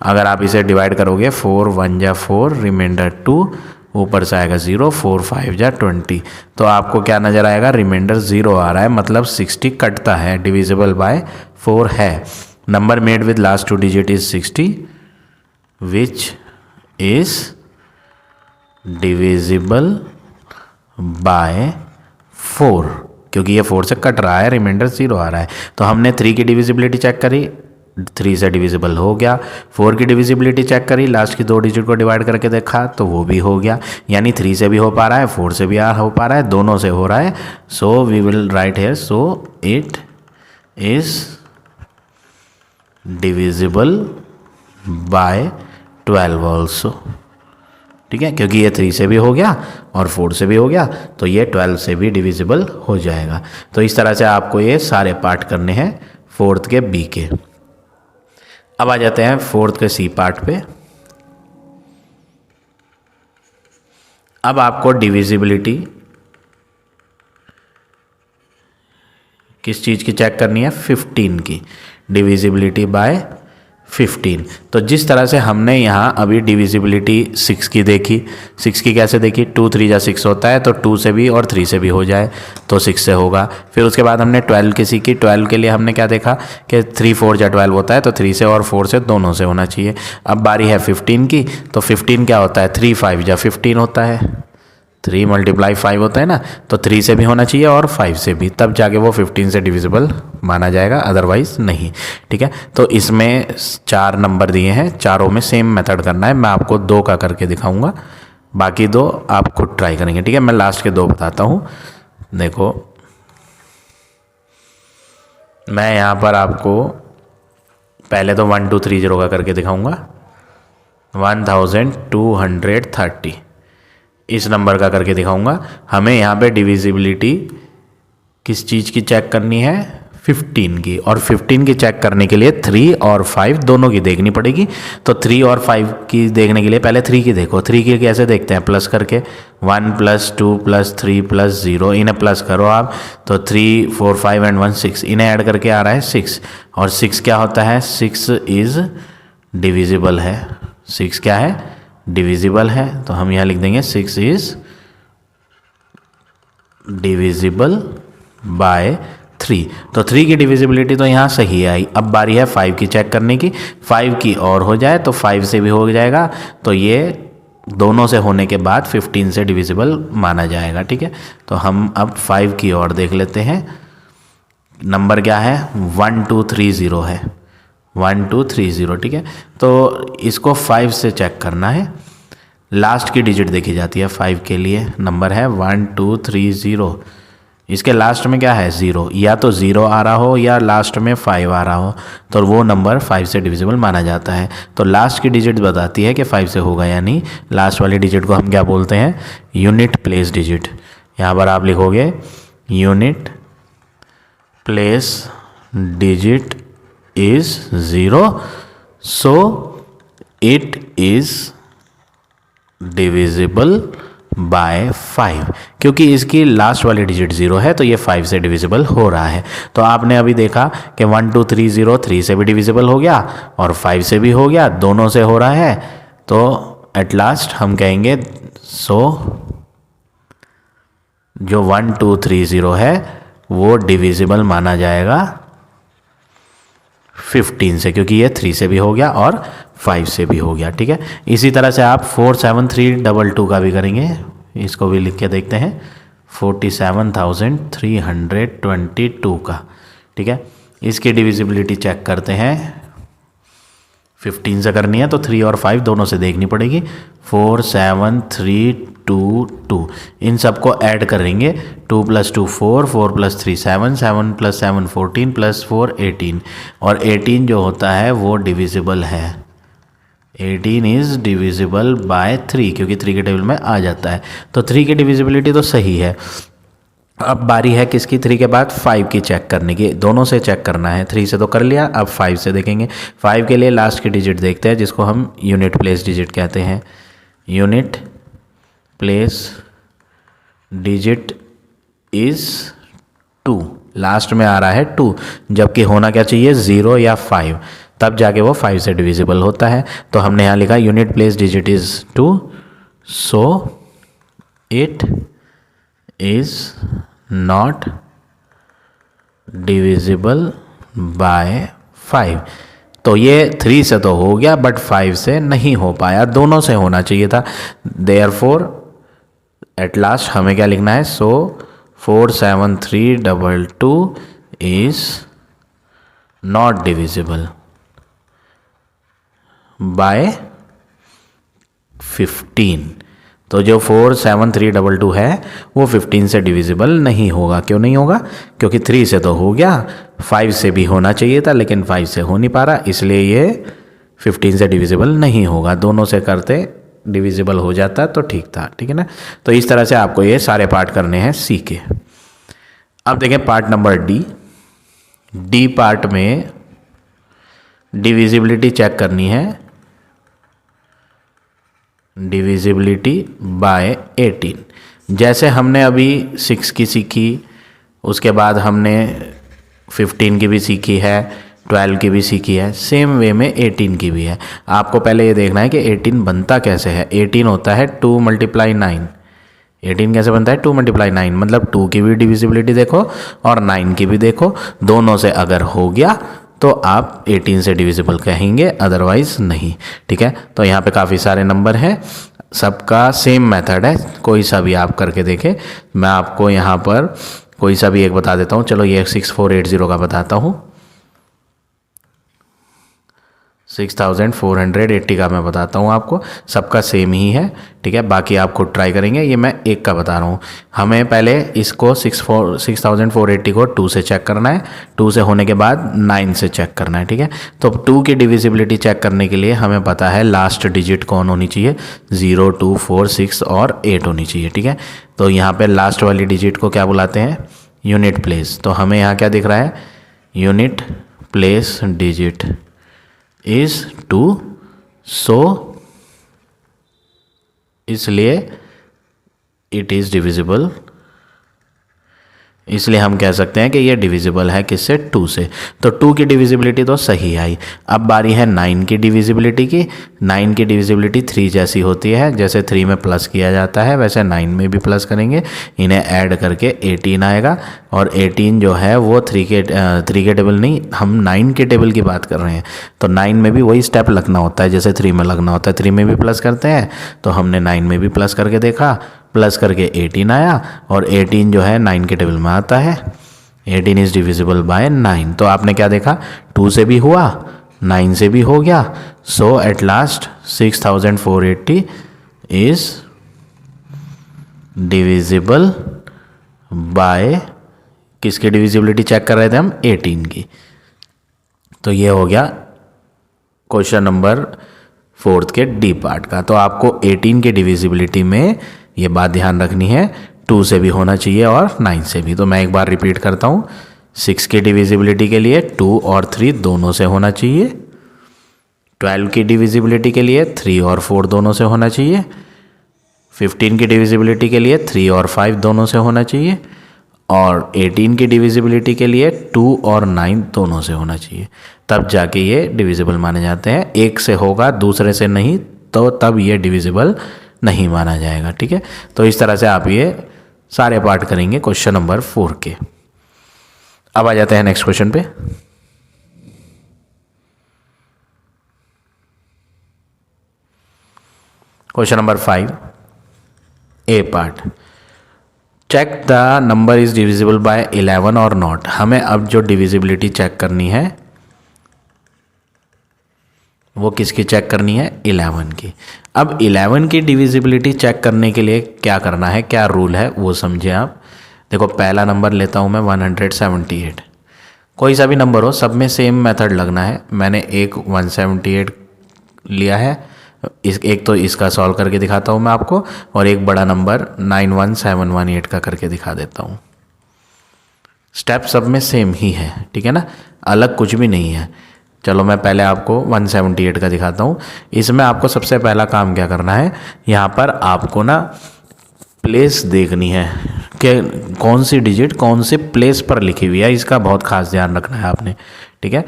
अगर आप इसे डिवाइड करोगे 4 1 जा 4, रिमाइंडर 2, ऊपर से आएगा 0, 4 5 जा 20, तो आपको क्या नज़र आएगा, रिमाइंडर 0 आ रहा है, मतलब 60 कटता है, डिविजिबल बाय 4 है। Number made with last 2 digit is 60 which is divisible by 4, क्योंकि ये 4 से कट रहा है, रिमाइंडर 0 आ रहा है। तो हमने 3 की डिविजिबिलिटी चेक करी, 3 से डिविजिबल हो गया। 4 की डिविजिबिलिटी चेक करी, लास्ट की 2 डिजिट को डिवाइड करके देखा तो वो भी हो गया। यानी 3 से भी हो पा रहा है, 4 से भी हो पा रहा है, दोनों से हो रहा है। So we will write here, so it is divisible by 12 also. ठीक है, क्योंकि ये 3 से भी हो गया और 4 से भी हो गया, तो ये 12 से भी डिविजिबल हो जाएगा। तो इस तरह से आपको ये सारे पार्ट करने हैं 4th के बी के। अब आ जाते हैं 4th के सी पार्ट पे। अब आपको डिविजिबिलिटी किस चीज़ की चेक करनी है, 15 की, डिविजिबिलिटी बाय 15। तो जिस तरह से हमने यहाँ अभी डिविजिबिलिटी 6 की देखी, 6 की कैसे देखी, 2 3 जा 6 होता है, तो 2 से भी और 3 से भी हो जाए तो 6 से होगा। फिर उसके बाद हमने 12 की सीखी, 12 के लिए हमने क्या देखा कि 3 4 जा 12 होता है, तो 3 से और 4 से दोनों से होना चाहिए। अब बारी है 15 की, तो 15 क्या होता है, 3 5 जा 15 होता है, 3 × 5 होता है ना, तो 3 से भी होना चाहिए और 5 से भी, तब जाके वो 15 से डिविजिबल माना जाएगा, अदरवाइज नहीं। ठीक है, तो इसमें 4 नंबर दिए हैं, चारों में सेम मेथड करना है। मैं आपको 2 का करके दिखाऊंगा, बाकी 2 आप खुद ट्राई करेंगे। ठीक है, मैं लास्ट के 2 बताता हूँ। देखो, मैं यहाँ पर आपको पहले तो 1230 का करके दिखाऊंगा, 1230 इस नंबर का करके दिखाऊंगा। हमें यहाँ पे डिविजिबिलिटी किस चीज़ की चेक करनी है, 15 की, और 15 की चेक करने के लिए 3 और 5 दोनों की देखनी पड़ेगी। तो 3 और 5 की देखने के लिए पहले 3 की देखो। 3 की कैसे देखते हैं, प्लस करके, 1 + 2 + 3 + 0, इन्हें प्लस करो आप, तो 3 4 5 एंड 1 6, इन्हें ऐड करके आ रहा है 6। और 6 क्या होता है, 6 इज़ डिविजिबल है, 6 क्या है, डिविजिबल है। तो हम यहाँ लिख देंगे 6 इज डिविजिबल बाय 3। तो 3 की डिविजिबिलिटी तो यहाँ सही आई। अब बारी है 5 की चेक करने की, 5 की और हो जाए तो 5 से भी हो जाएगा, तो ये दोनों से होने के बाद 15 से डिविजिबल माना जाएगा। ठीक है, तो हम अब 5 की और देख लेते हैं। नंबर क्या है, 1230 है, 1230। ठीक है, तो इसको 5 से चेक करना है। लास्ट की डिजिट देखी जाती है 5 के लिए, नंबर है 1230, इसके लास्ट में क्या है, 0, या तो 0 आ रहा हो या लास्ट में 5 आ रहा हो, तो वो नंबर 5 से डिविजिबल माना जाता है। तो लास्ट की डिजिट बताती है कि 5 से होगा या नहीं। लास्ट वाली डिजिट को हम क्या बोलते हैं, यूनिट प्लेस डिजिट। यहाँ पर आप लिखोगे unit place digit is 0, so it is divisible bye 5। क्योंकि इसकी लास्ट वाली डिजिट 0 है, तो ये 5 से डिविजिबल हो रहा है। तो आपने अभी देखा कि 1230 3 से भी डिविजिबल हो गया और 5 से भी हो गया, दोनों से हो रहा है। तो एट लास्ट हम कहेंगे सो जो 1230 है वो डिविजिबल माना जाएगा 15 से, क्योंकि ये 3 से भी हो गया और 5 से भी हो गया। ठीक है, इसी तरह से आप 47322 का भी करेंगे, इसको भी लिख के देखते हैं, 47,322 का। ठीक है, इसकी डिविजिबिलिटी चेक करते हैं, 15 से करनी है तो 3 और 5 दोनों से देखनी पड़ेगी। 47322, इन सबको ऐड करेंगे, 2 + 2 4, 4 + 3 7, 7 + 7 14 + 4 18, और 18 जो होता है वो डिविजिबल है। 18 इज़ डिविजिबल बाय 3, क्योंकि 3 के टेबल में आ जाता है। तो 3 की डिविजिबिलिटी तो सही है। अब बारी है किसकी, 3 के बाद 5 की चेक करने की। दोनों से चेक करना है, 3 से तो कर लिया, अब 5 से देखेंगे। 5 के लिए लास्ट की डिजिट देखते हैं जिसको हम यूनिट प्लेस डिजिट कहते हैं। Unit place digit is 2, last में आ रहा है 2, जबकि होना क्या चाहिए 0 या 5, तब जाके वो 5 से डिविजिबल होता है। तो हमने यहाँ लिखा unit place digit is 2, so it is not divisible bye 5। तो ये 3 से तो हो गया बट 5 से नहीं हो पाया, दोनों से होना चाहिए था। देयरफॉर एट लास्ट हमें क्या लिखना है, सो 47322 इज नॉट डिविजिबल बाय 15। तो जो 47322 है वो 15 से डिविजिबल नहीं होगा। क्यों नहीं होगा, क्योंकि 3 से तो हो गया, 5 से भी होना चाहिए था लेकिन 5 से हो नहीं पा रहा, इसलिए ये 15 से डिविजिबल नहीं होगा। दोनों से करते डिविजिबल हो जाता तो ठीक था, ठीक है ना। तो इस तरह से आपको ये सारे पार्ट करने हैं सी के। अब देखें part number D. D part में डिविजिबिलिटी चेक करनी है, डिविजिबिलिटी बाय 18। जैसे हमने अभी 6 की सीखी, उसके बाद हमने 15 की भी सीखी है, 12 की भी सीखी है, सेम वे में 18 की भी है। आपको पहले ये देखना है कि 18 बनता कैसे है। 18 होता है 2 × 9। 18 कैसे बनता है, 2 × 9, मतलब 2 की भी डिविजिबिलिटी देखो और 9 की भी देखो, दोनों से अगर हो गया तो आप 18 से डिविजिबल कहेंगे, अदरवाइज नहीं, ठीक है। तो यहाँ पे काफ़ी सारे नंबर हैं, सबका सेम मेथड है, कोई सा भी आप करके देखें। मैं आपको यहाँ पर कोई सा भी एक बता देता हूँ। चलो ये 6480 का बताता हूँ, 6480 का मैं बताता हूँ आपको, सबका सेम ही है, ठीक है। बाकी आप खुद ट्राई करेंगे, ये मैं एक का बता रहा हूँ। हमें पहले इसको 6480 को 2 से चेक करना है, 2 से होने के बाद 9 से चेक करना है, ठीक है। तो 2 की डिविजिबिलिटी चेक करने के लिए हमें पता है लास्ट डिजिट कौन होनी चाहिए, 0, 2, 4, 6 और 8 होनी चाहिए, ठीक है। तो यहाँ पे लास्ट वाली डिजिट को क्या बुलाते हैं, यूनिट प्लेस। तो हमें यहाँ क्या दिख रहा है, यूनिट प्लेस डिजिट इज 2, सो इसलिए इट इज़ डिविजिबल, इसलिए हम कह सकते हैं कि ये डिविजिबल है किससे, 2 से। तो 2 की डिविजिबिलिटी तो सही आई। अब बारी है 9 की डिविजिबिलिटी की। 9 की डिविजिबिलिटी 3 जैसी होती है, जैसे 3 में प्लस किया जाता है वैसे 9 में भी प्लस करेंगे, इन्हें ऐड करके 18 आएगा। और 18 जो है वो 3 के टेबल नहीं, हम 9 के टेबल की बात कर रहे हैं। तो 9 में भी वही स्टेप लगना होता है जैसे 3 में लगना होता है, 3 में भी प्लस करते हैं, तो हमने 9 में भी प्लस करके देखा, प्लस करके 18 आया, और 18 जो है 9 के टेबल में आता है। 18 इज़ डिविजिबल बाय 9। तो आपने क्या देखा, 2 से भी हुआ, 9 से भी हो गया, so at last 6480 is divisible by, किसकी डिविजिबिलिटी चेक कर रहे थे हम, 18 की। तो ये हो गया क्वेश्चन नंबर 4 के डी पार्ट का। तो आपको 18 की डिविजिबिलिटी में ये बात ध्यान रखनी है, 2 से भी होना चाहिए और 9 से भी। तो मैं एक बार रिपीट करता हूँ, 6 की डिविजिबिलिटी के लिए 2 और 3 दोनों से होना चाहिए, 12 की डिविजिबिलिटी के लिए 3 और 4 दोनों से होना चाहिए, 15 की डिविजिबिलिटी के लिए 3 और 5 दोनों से होना चाहिए, और 18 की डिविजिबिलिटी के लिए 2 और 9 दोनों से होना चाहिए, तब जाके ये डिविजिबल माने जाते हैं। एक से होगा दूसरे से नहीं, तो तब ये डिविजिबल नहीं माना जाएगा, ठीक है। तो इस तरह से आप ये सारे पार्ट करेंगे क्वेश्चन नंबर 4 के। अब आ जाते हैं नेक्स्ट क्वेश्चन पे। Question number 5 A part, check the number is divisible by 11 और नॉट। हमें अब जो डिविजिबिलिटी चेक करनी है वो किसकी चेक करनी है, 11 की। अब 11 की डिविजिबिलिटी चेक करने के लिए क्या करना है, क्या रूल है वो समझे आप। देखो पहला नंबर लेता हूँ मैं 178, कोई सा भी नंबर हो, सब में सेम मेथड लगना है। मैंने एक 178 लिया है, एक तो इसका सॉल्व करके दिखाता हूँ मैं आपको, और एक बड़ा नंबर 91718 का करके दिखा देता हूँ। स्टेप सब में सेम ही है, ठीक है ना, अलग कुछ भी नहीं है। चलो मैं पहले आपको 178 का दिखाता हूँ। इसमें आपको सबसे पहला काम क्या करना है, यहाँ पर आपको ना प्लेस देखनी है कि कौन सी डिजिट कौन से प्लेस पर लिखी हुई है, इसका बहुत खास ध्यान रखना है आपने, ठीक है।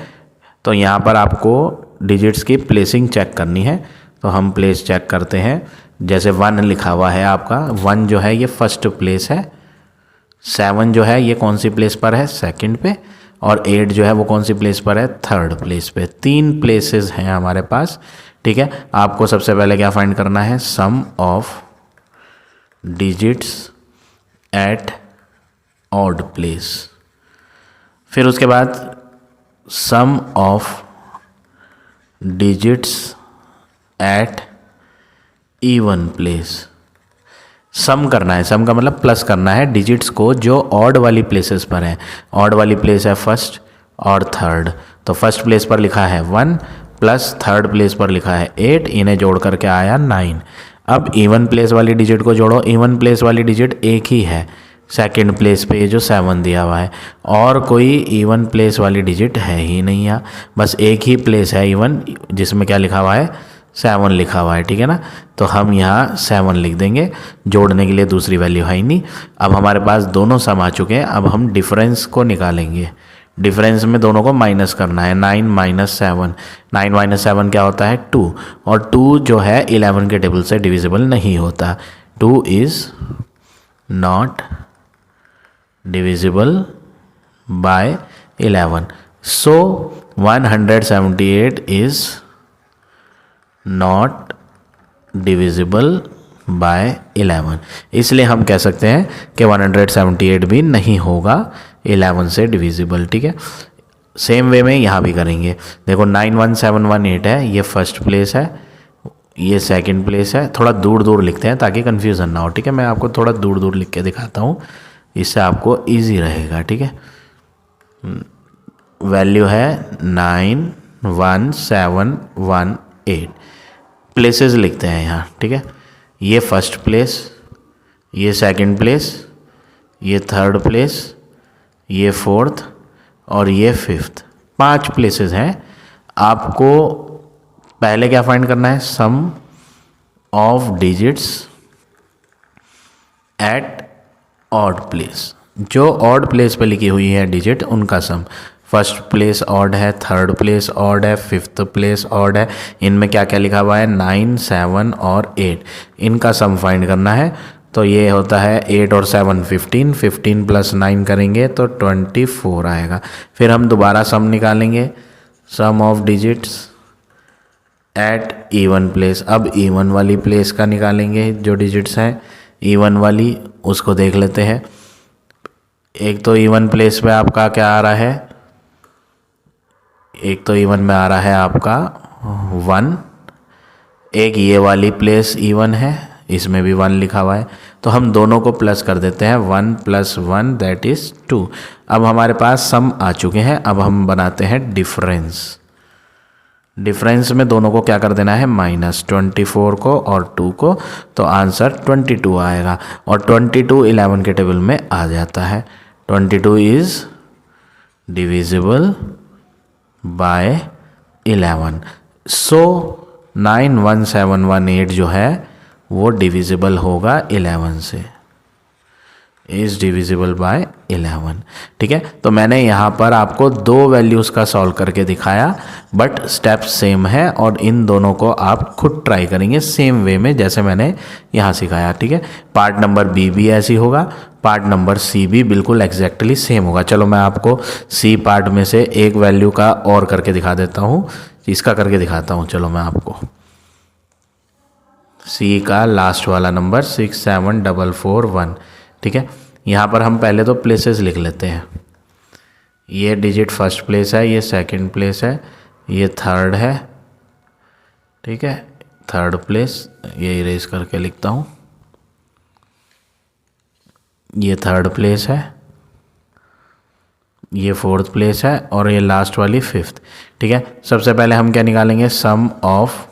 तो यहाँ पर आपको डिजिट्स की प्लेसिंग चेक करनी है। तो हम प्लेस चेक करते हैं। जैसे 1 लिखा हुआ है आपका, 1 जो है ये फर्स्ट प्लेस है, 7 जो है ये कौन सी प्लेस पर है, सेकंड पे, और 8 जो है वो कौन सी प्लेस पर है, थर्ड प्लेस पे। 3 प्लेसेस हैं हमारे पास, ठीक है। आपको सबसे पहले क्या फाइंड करना है, sum of digits at odd place. फिर उसके बाद sum of digits at even place. Sum करना है, सम का मतलब प्लस करना है डिजिट्स को जो ऑड वाली प्लेसेस पर है। ऑड वाली प्लेस है फर्स्ट और थर्ड, तो फर्स्ट प्लेस पर लिखा है 1 प्लस थर्ड प्लेस पर लिखा है 8, इन्हें जोड़ करके आया 9। अब इवन प्लेस वाली डिजिट को जोड़ो। इवन प्लेस वाली डिजिट एक ही है, सेकंड प्लेस पे ये जो 7 दिया हुआ है, और कोई इवन प्लेस वाली डिजिट है ही नहीं यहाँ, बस एक ही प्लेस है इवन जिसमें क्या लिखा हुआ है, 7 लिखा हुआ है, ठीक है ना। तो हम यहाँ 7 लिख देंगे, जोड़ने के लिए दूसरी वैल्यू है ही नहीं। अब हमारे पास दोनों सम आ चुके हैं, अब हम डिफरेंस को निकालेंगे। डिफरेंस में दोनों को माइनस करना है, 9 माइनस 7, 9 माइनस 7 क्या होता है, 2, और 2 जो है 11 के टेबल से डिविजिबल नहीं होता। 2 is not divisible by 11, so 178 is not divisible by 11। इसलिए हम कह सकते हैं कि 178 भी नहीं होगा 11 से डिविजिबल, ठीक है। सेम वे में यहाँ भी करेंगे। देखो 91718 है, ये फर्स्ट प्लेस है, ये सेकंड प्लेस है। थोड़ा दूर दूर लिखते हैं ताकि कन्फ्यूज़न ना हो, ठीक है। मैं आपको थोड़ा दूर दूर लिख के दिखाता हूँ, इससे आपको ईजी रहेगा, ठीक है। वैल्यू है 91718, प्लेसेस लिखते हैं यहाँ, ठीक है। ये फर्स्ट प्लेस, ये सेकंड प्लेस, ये थर्ड प्लेस, ये फोर्थ और ये फिफ्थ, 5 प्लेसेस हैं। आपको पहले क्या फाइंड करना है, sum of digits at odd place. जो ऑड प्लेस पे लिखी हुई है डिजिट उनका सम। फर्स्ट प्लेस ऑड है, थर्ड प्लेस ऑड है, फिफ्थ प्लेस ऑड है। इनमें क्या क्या लिखा हुआ है, 9, 7 और 8, इनका सम फाइंड करना है। तो ये होता है 8 और 7 15, 15 प्लस 9 करेंगे तो 24 आएगा। फिर हम दोबारा सम निकालेंगे, sum of digits at even place. अब इवन वाली प्लेस का निकालेंगे, जो डिजिट्स हैं इवन वाली, उसको देख लेते हैं। एक तो इवन प्लेस पे आपका क्या आ रहा है, एक तो इवन में आ रहा है आपका 1, एक ये वाली प्लेस इवन है, इसमें भी 1 लिखा हुआ है, तो हम दोनों को प्लस कर देते हैं, 1 + 1 दैट इज़ 2। अब हमारे पास सम आ चुके हैं, अब हम बनाते हैं डिफरेंस। डिफरेंस में दोनों को क्या कर देना है, माइनस, 24 को और 2 को, तो आंसर 22 आएगा। और 22 11 के टेबल में आ जाता है। 22 इज़ डिविजिबल बाय 11, सो 91718 जो है वो डिविजिबल होगा 11 से, इज़ डिविजिबल बाय 11, ठीक है। तो मैंने यहाँ पर आपको 2 वैल्यूज़ का सॉल्व करके दिखाया, बट स्टेप सेम है और इन दोनों को आप खुद ट्राई करेंगे सेम वे में जैसे मैंने यहाँ सिखाया, ठीक है। पार्ट नंबर बी भी ऐसी होगा, पार्ट नंबर सी भी बिल्कुल एग्जैक्टली सेम होगा। चलो मैं आपको सी पार्ट में से एक वैल्यू का और करके दिखा देता हूँ, इसका करके दिखाता हूँ। चलो मैं आपको सी का लास्ट वाला नंबर 67441, ठीक है। यहाँ पर हम पहले तो प्लेसेस लिख लेते हैं। ये डिजिट फर्स्ट प्लेस है, ये सेकंड प्लेस है, ये थर्ड है, ठीक है, थर्ड प्लेस, ये इरेज करके लिखता हूँ, ये थर्ड प्लेस है, ये फोर्थ प्लेस है और ये लास्ट वाली फिफ्थ, ठीक है। सबसे पहले हम क्या निकालेंगे, sum of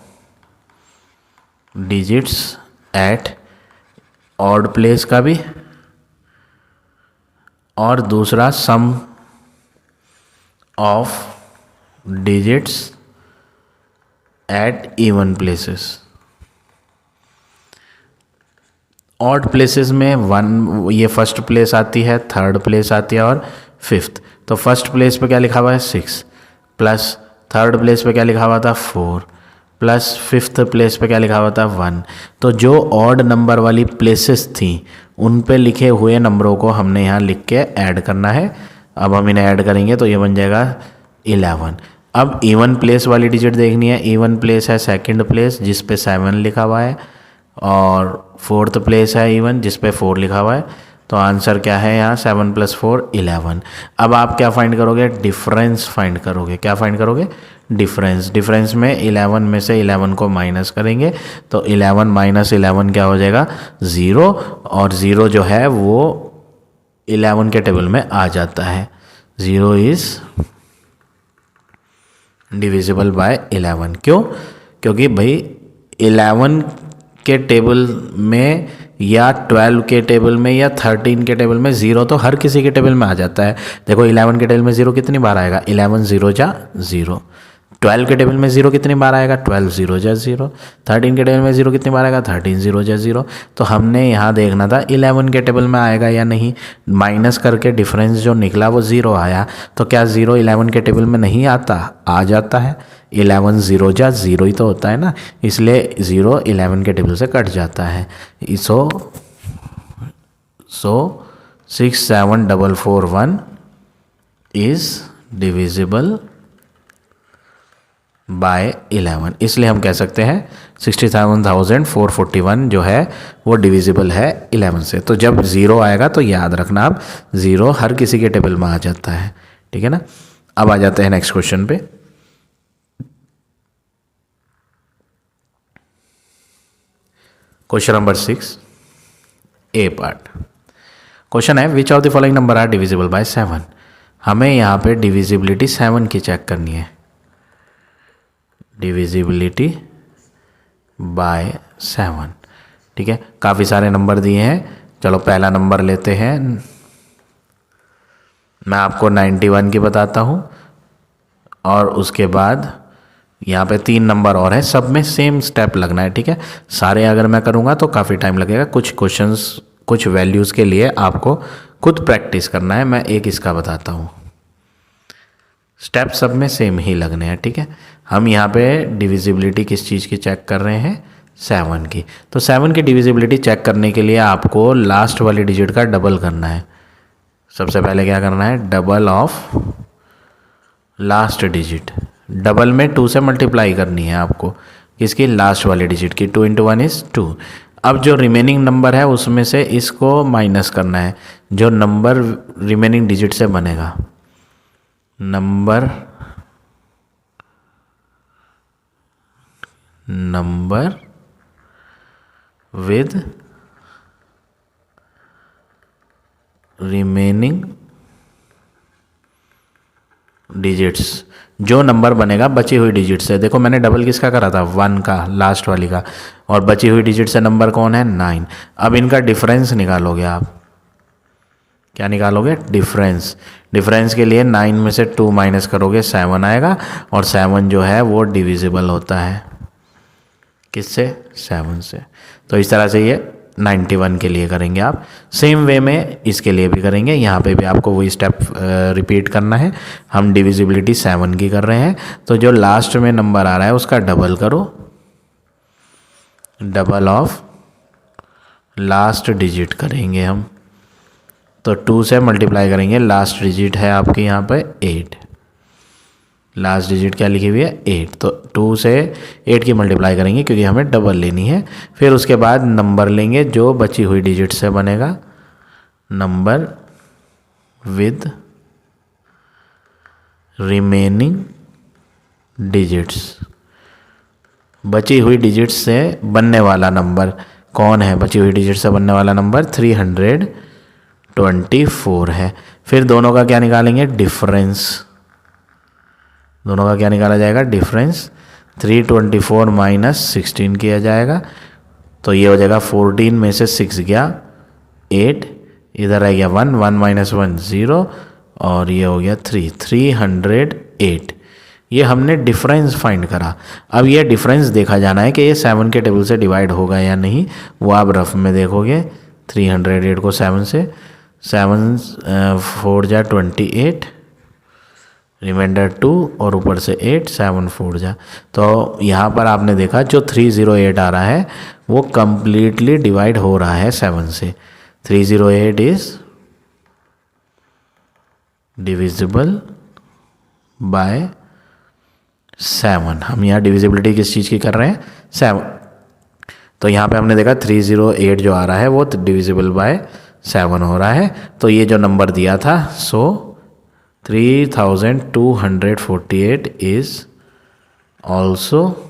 digits at odd place का भी और दूसरा sum of digits at even places. Odd places में 1 ये फर्स्ट प्लेस आती है, थर्ड प्लेस आती है और फिफ्थ। तो फर्स्ट प्लेस पे क्या लिखा हुआ है 6 प्लस थर्ड प्लेस पे क्या लिखा हुआ था 4 प्लस फिफ्थ प्लेस पे क्या लिखा हुआ था 1। तो जो ऑड नंबर वाली प्लेसेस थी उन पे लिखे हुए नंबरों को हमने यहाँ लिख के ऐड करना है। अब हम इन्हें ऐड करेंगे तो ये बन जाएगा 11। अब इवन प्लेस वाली डिजिट देखनी है। इवन प्लेस है सेकंड प्लेस जिस पे 7 लिखा हुआ है और फोर्थ प्लेस है इवन जिस पे 4 लिखा हुआ है। तो आंसर क्या है यहाँ 7 + 4 11। अब आप क्या फाइंड करोगे, डिफरेंस फाइंड करोगे। क्या फाइंड करोगे, डिफरेंस। डिफरेंस में 11 में से 11 को माइनस करेंगे तो 11 - 11 क्या हो जाएगा 0 और 0 जो है वो 11 के टेबल में आ जाता है। 0 इज़ डिविजिबल बाय 11। क्यों, क्योंकि भाई 11 के टेबल में या 12 के टेबल में या 13 के टेबल में 0 तो हर किसी के टेबल में आ जाता है। देखो 11 के टेबल में 0 कितनी बार आएगा, 11 0 जा 0। 12 के टेबल में 0 कितनी बार आएगा, 12 0 जा 0। 13 के टेबल में 0 कितनी बार आएगा, 13 0 जा 0। तो हमने यहाँ देखना था 11 के टेबल में आएगा या नहीं। माइनस करके डिफरेंस जो निकला वो 0 आया। तो क्या 0 11 के टेबल में नहीं आता, आ जाता है। 11 0 जा 0 ही तो होता है ना, इसलिए 0 11 के टेबल से कट जाता है। सो 6 7 4 4 1 इज डिविजिबल बाय 11। इसलिए हम कह सकते हैं 67,441 जो है वो डिविजिबल है 11 से। तो जब 0 आएगा तो याद रखना आप 0 हर किसी के टेबल में आ जाता है, ठीक है ना। अब आ जाते हैं नेक्स्ट क्वेश्चन पे। Question number 6 A part. Question है which of the following number are divisible by 7। हमें यहाँ पे डिविजिबिलिटी 7 की चेक करनी है। डिविजिबिलिटी बाय 7, ठीक है। काफ़ी सारे नंबर दिए हैं, चलो पहला नंबर लेते हैं। मैं आपको 91 की बताता हूँ और उसके बाद यहाँ पे 3 नंबर और हैं, सब में सेम स्टेप लगना है, ठीक है। सारे अगर मैं करूँगा तो काफ़ी टाइम लगेगा। कुछ क्वेश्चंस कुछ वैल्यूज़ के लिए आपको खुद प्रैक्टिस करना है। मैं एक इसका बताता हूँ, स्टेप सब में सेम ही लगने हैं, ठीक है। हम यहाँ पे डिविजिबिलिटी किस चीज़ की चेक कर रहे हैं, 7 की। तो 7 की डिविजिबिलिटी चेक करने के लिए आपको लास्ट वाली डिजिट का डबल करना है। सबसे पहले क्या करना है, double of last digit. Double में 2 से मल्टीप्लाई करनी है आपको, किसकी, लास्ट वाली डिजिट की। 2 × 1 = 2। अब जो रिमेनिंग नंबर है उसमें से इसको माइनस करना है, जो नंबर रिमेनिंग डिजिट से बनेगा। नंबर विद रिमेनिंग डिजिट्स, जो नंबर बनेगा बची हुई डिजिट से। देखो मैंने डबल किसका करा था, 1 का, लास्ट वाली का, और बची हुई डिजिट से नंबर कौन है, 9। अब इनका डिफरेंस निकालोगे आप। क्या निकालोगे, डिफरेंस। डिफरेंस के लिए 9 में से 2 माइनस करोगे 7 आएगा, और 7 जो है वो डिविजिबल होता है किससे, 7 से। तो इस तरह से ये 91 के लिए करेंगे आप। सेम वे में इसके लिए भी करेंगे। यहाँ पे भी आपको वही स्टेप रिपीट करना है। हम डिविजिबिलिटी 7 की कर रहे हैं, तो जो लास्ट में नंबर आ रहा है उसका डबल करो, डबल ऑफ लास्ट डिजिट करेंगे हम। तो 2 से मल्टीप्लाई करेंगे, लास्ट डिजिट है आपके यहाँ पे 8। लास्ट डिजिट क्या लिखी हुई है, 8। तो 2 से 8 की मल्टीप्लाई करेंगे क्योंकि हमें डबल लेनी है। फिर उसके बाद नंबर लेंगे जो बची हुई डिजिट से बनेगा, नंबर विद रिमेनिंग डिजिट्स। बची हुई डिजिट से बनने वाला नंबर कौन है, बची हुई डिजिट से बनने वाला नंबर 324 है। फिर दोनों का क्या निकालेंगे, डिफरेंस। दोनों का क्या निकाला जाएगा, डिफरेंस। 324 - 16 किया जाएगा, तो ये हो जाएगा 14 में से 6 गया 8, इधर रह गया 1, 1 माइनस 1 0, और ये हो गया 3, 308। ये हमने डिफरेंस फाइंड करा। अब ये डिफरेंस देखा जाना है कि ये 7 के टेबल से डिवाइड होगा या नहीं, वो आप रफ में देखोगे। 308 को 7 से, 7 4 जा 28, रिमाइंडर 2 और ऊपर से 8, 7 4 जा। तो यहाँ पर आपने देखा जो 308 आ रहा है वो कम्प्लीटली डिवाइड हो रहा है 7 से। 308 इज डिविजिबल बाय 7। हम यहाँ डिविजिबिलिटी किस चीज़ की कर रहे हैं? 7। तो यहाँ पे हमने देखा 308 जो आ रहा है वो डिविजिबल बाय 7 हो रहा है। तो ये जो नंबर दिया था, सो 3248 इज ऑल्सो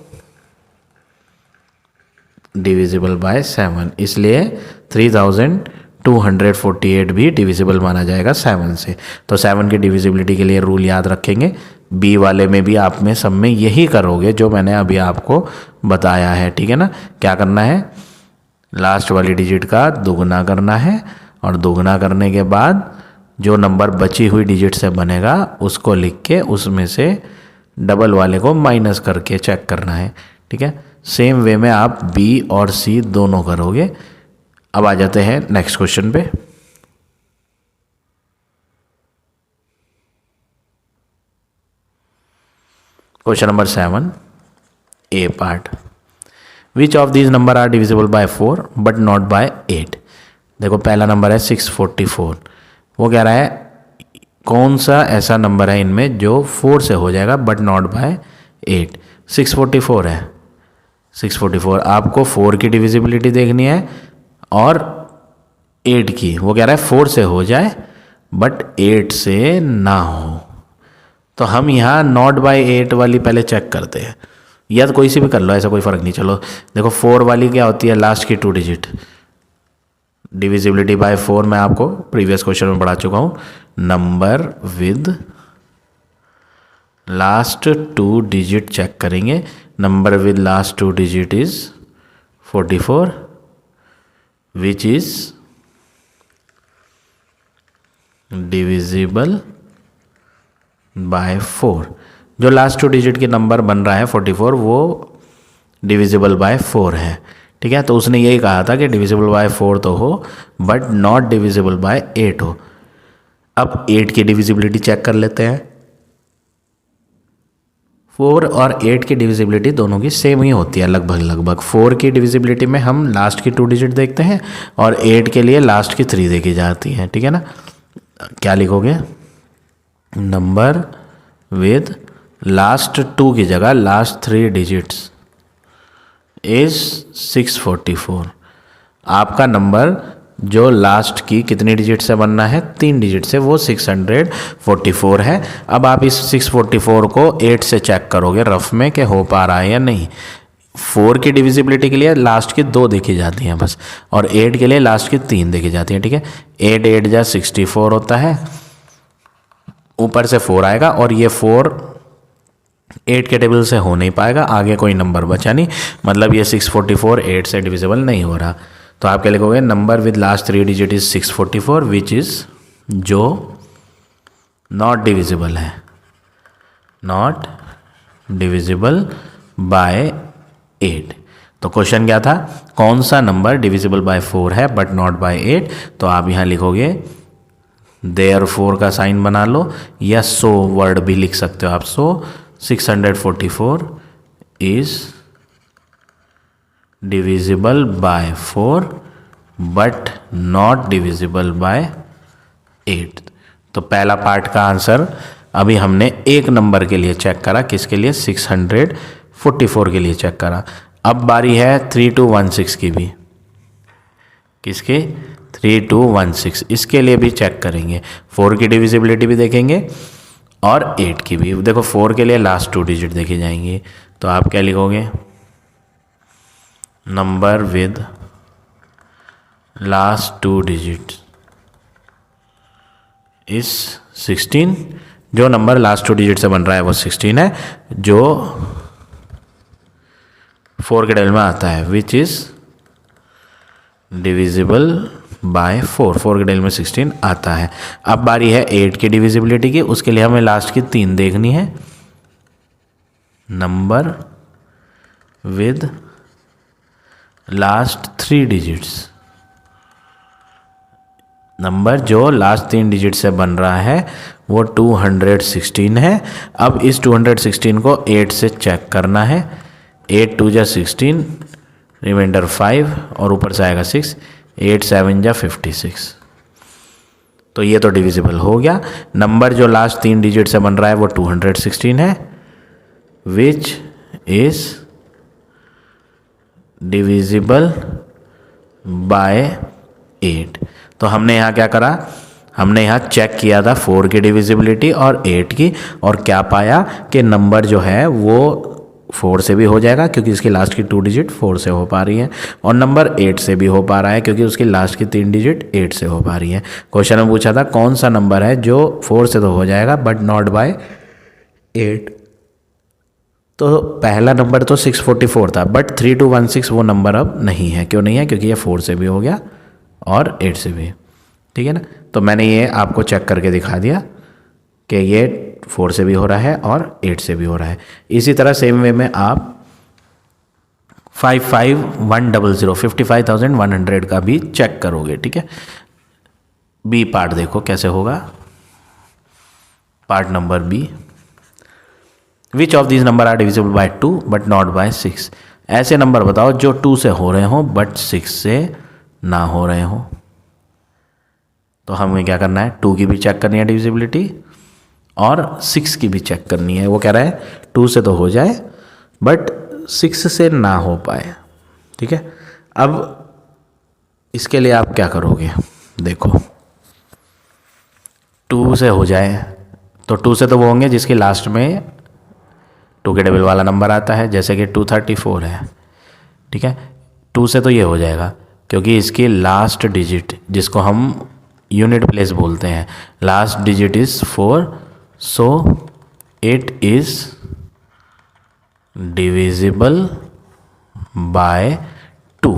डिविजिबल बाय 7, इसलिए 3248 भी डिविजिबल माना जाएगा 7 से। तो 7 की डिविजिबिलिटी के लिए रूल याद रखेंगे। बी वाले में भी आप में सब में यही करोगे जो मैंने अभी आपको बताया है, ठीक है ना। क्या करना है? लास्ट वाली डिजिट का दोगुना करना है, और दोगुना करने के बाद जो नंबर बची हुई डिजिट से बनेगा उसको लिख के उसमें से डबल वाले को माइनस करके चेक करना है, ठीक है। सेम वे में आप बी और सी दोनों करोगे। अब आ जाते हैं नेक्स्ट क्वेश्चन पे। Question number 7, A part. Which of these number are divisible by 4 but not by 8? देखो पहला नंबर है 644। वो कह रहा है कौन सा ऐसा नंबर है इनमें जो 4 से हो जाएगा बट नॉट बाय 8? 644 है। 644 आपको 4 की डिविजिबिलिटी देखनी है और 8 की। वो कह रहा है 4 से हो जाए बट 8 से ना हो। तो हम यहाँ नॉट बाय 8 वाली पहले चेक करते हैं, या तो कोई सी भी कर लो, ऐसा कोई फ़र्क नहीं। चलो देखो 4 वाली क्या होती है? लास्ट की 2 डिजिट। डिविजिबिलिटी बाय 4 मैं आपको प्रीवियस क्वेश्चन में पढ़ा चुका हूँ। Number with last 2 digit check करेंगे। Number with last 2 digit is 44 which is divisible by 4। जो लास्ट 2 डिजिट के नंबर बन रहा है 44 वो डिविजिबल बाय 4 है, ठीक है। तो उसने यही कहा था कि डिविजिबल बाय 4 तो हो बट नॉट डिविजिबल बाय 8 हो। अब 8 की डिविजिबिलिटी चेक कर लेते हैं। 4 और 8 की डिविजिबिलिटी दोनों की सेम ही होती है लगभग। 4 की डिविजिबिलिटी में हम लास्ट की 2 डिजिट देखते हैं और 8 के लिए लास्ट की 3 देखी जाती है, ठीक है ना। क्या लिखोगे? नंबर विद लास्ट 2 की जगह लास्ट 3 डिजिट्स इज 644। आपका नंबर जो लास्ट की कितनी डिजिट से बनना है? 3 डिजिट से, वो 644 है। अब आप इस 644 को 8 से चेक करोगे रफ में कि हो पा रहा है या नहीं। 4 की डिविजिबिलिटी के लिए लास्ट की 2 देखी जाती हैं बस, और 8 के लिए लास्ट की 3 देखी जाती हैं, ठीक है। 8 8 जा 64 होता है, ऊपर से 4 आएगा, और ये 4 8 के टेबल से हो नहीं पाएगा, आगे कोई नंबर बचा नहीं, मतलब ये 644 8 से डिविजिबल नहीं हो रहा। तो आप क्या लिखोगे? Number with last 3 digit is 644 which is, जो नॉट डिविजिबल है, नॉट डिविजिबल बाय 8। तो क्वेश्चन क्या था? कौन सा नंबर डिविजिबल बाय 4 है बट नॉट बाय 8? तो आप यहाँ लिखोगे देयरफॉर का साइन बना लो, या सो वर्ड भी लिख सकते हो आप। सो 644 is divisible by 4 but not divisible bye 8। तो पहला पार्ट का आंसर अभी हमने एक नंबर के लिए चेक करा, किसके लिए? 644 के लिए चेक करा। अब बारी है 3216 की भी। किसके? 3216। इसके लिए भी चेक करेंगे, 4 की डिविजिबिलिटी भी देखेंगे और 8 की भी। देखो 4 के लिए लास्ट 2 डिजिट देखे जाएंगे, तो आप क्या लिखोगे? Number with last 2 digit is 16। जो नंबर लास्ट 2 डिजिट से बन रहा है वो 16 है, जो 4 के टेबल में आता है, विच इज डिविजिबल बाय 4, 4 के डिविजन में 16 आता है। अब बारी है 8 की डिविजिबिलिटी की, उसके लिए हमें लास्ट की 3 देखनी है। Number with last 3 digits, number जो लास्ट 3 डिजिट से बन रहा है वो 216 है। अब इस 216 को 8 से चेक करना है। 8 2 जा 16, रिमाइंडर 5 और ऊपर से आएगा 6, 8 7 जा 56। तो ये तो डिविजिबल हो गया। नंबर जो लास्ट 3 डिजिट से बन रहा है वो 216 है, विच इज डिविजिबल बाय 8। तो हमने यहाँ क्या करा, हमने यहाँ चेक किया था 4 की डिविजिबिलिटी और 8 की, और क्या पाया कि नंबर जो है वो 4 से भी हो जाएगा क्योंकि इसकी लास्ट की 2 डिजिट 4 से हो पा रही है, और नंबर 8 से भी हो पा रहा है क्योंकि उसकी लास्ट की 3 डिजिट 8 से हो पा रही है। क्वेश्चन में पूछा था कौन सा नंबर है जो 4 से तो हो जाएगा बट नॉट बाय 8। तो पहला नंबर तो 644 था, बट 3216 वो नंबर अब नहीं है। क्यों नहीं है? क्योंकि ये 4 से भी हो गया और 8 से भी, ठीक है ना। तो मैंने ये आपको चेक करके दिखा दिया कि ये 4 से भी हो रहा है और 8 से भी हो रहा है। इसी तरह सेम वे में आप 55100 55,100 का भी चेक करोगे, ठीक है। बी पार्ट देखो कैसे होगा। Part number B, which of these number are divisible by 2 but not by 6। ऐसे नंबर बताओ जो 2 से हो रहे हो बट 6 से ना हो रहे हो। तो हमें क्या करना है, 2 की भी चेक करनी है डिविजिबिलिटी और 6 की भी चेक करनी है। वो कह रहा है 2 से तो हो जाए बट 6 से ना हो पाए, ठीक है। अब इसके लिए आप क्या करोगे, देखो 2 से हो जाए तो 2 से तो वो होंगे जिसके लास्ट में 2 के डबल वाला नंबर आता है, जैसे कि 234 है, ठीक है। 2 से तो ये हो जाएगा क्योंकि इसकी लास्ट डिजिट जिसको हम यूनिट प्लेस बोलते हैं, last digit is 4, so it is divisible by 2,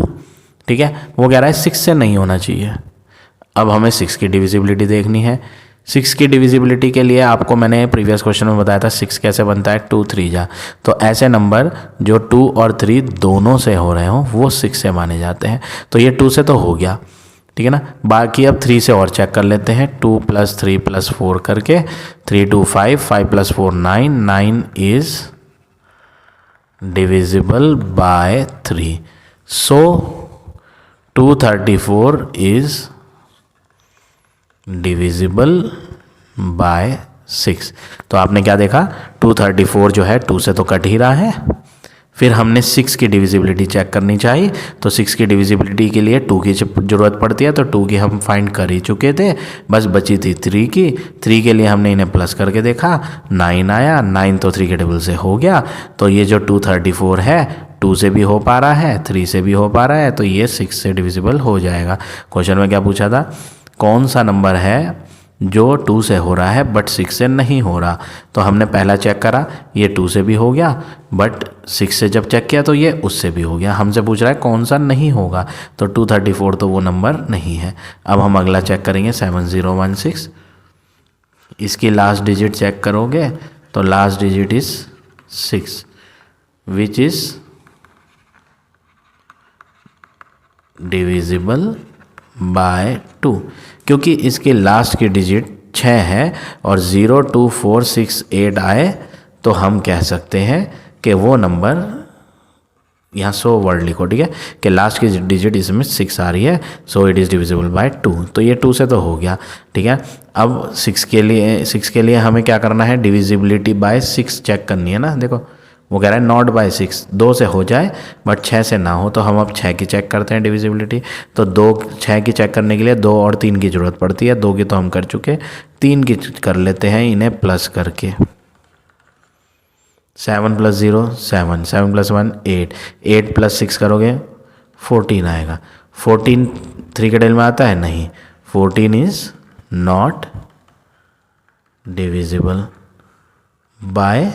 ठीक है। वो कह रहा है 6 से नहीं होना चाहिए। अब हमें 6 की डिविजिबिलिटी देखनी है। 6 की डिविजिबिलिटी के लिए आपको मैंने प्रीवियस क्वेश्चन में बताया था 6 कैसे बनता है, 2 3 जा। तो ऐसे नंबर जो 2 और 3 दोनों से हो रहे हो वो 6 से माने जाते हैं। तो ये 2 से तो हो गया, ठीक है ना। बाकी अब 3 से और चेक कर लेते हैं। 2 + 3 + 4 करके 3 2 5, 5 + 4 9, 9 is divisible by 3। So 234 is divisible bye 6। तो आपने क्या देखा, 234 जो है 2 से तो कट ही रहा है। फिर हमने 6 की डिविजिबिलिटी चेक करनी चाहिए। तो 6 की डिविजिबिलिटी के लिए 2 की ज़रूरत पड़ती है, तो 2 की हम फाइंड कर ही चुके थे, बस बची थी 3 की। 3 के लिए हमने इन्हें प्लस करके देखा, 9 आया। 9 तो 3 के डबल से हो गया। तो ये जो 234 है 2 से भी हो पा रहा है, 3 से भी हो पा रहा है, तो ये 6 से डिविजिबल हो जाएगा। क्वेश्चन में क्या पूछा था, कौन सा नंबर है जो 2 से हो रहा है बट 6 से नहीं हो रहा। तो हमने पहला चेक करा, ये 2 से भी हो गया, बट 6 से जब चेक किया तो ये उससे भी हो गया। हमसे पूछ रहा है कौन सा नहीं होगा, तो 234 तो वो नंबर नहीं है। अब हम अगला चेक करेंगे 7016। इसकी लास्ट डिजिट चेक करोगे तो last digit is 6 which is divisible by 2, क्योंकि इसके लास्ट की डिजिट 6 है और 0 2 4 6 8 आए तो हम कह सकते हैं कि वो नंबर, यहाँ 100 वर्ड लिखो, ठीक है, कि लास्ट की डिजिट इसमें 6 आ रही है, so it is divisible by 2। तो ये 2 से तो हो गया, ठीक है। अब 6 के लिए हमें क्या करना है, डिविजिबिलिटी बाय 6 चेक करनी है ना। देखो वो कह रहा है नॉट बाय 6, 2 से हो जाए बट 6 से ना हो। तो हम अब 6 की चेक करते हैं डिविजिबिलिटी। तो 6 की चेक करने के लिए 2 और 3 की ज़रूरत पड़ती है। 2 की तो हम कर चुके, 3 की कर लेते हैं इन्हें प्लस करके। 7 + 0 7, 7 + 1 8, 8 + 6 करोगे 14 आएगा। 14 3 के डेल में आता है नहीं, 14 इज नॉट डिविजिबल बाय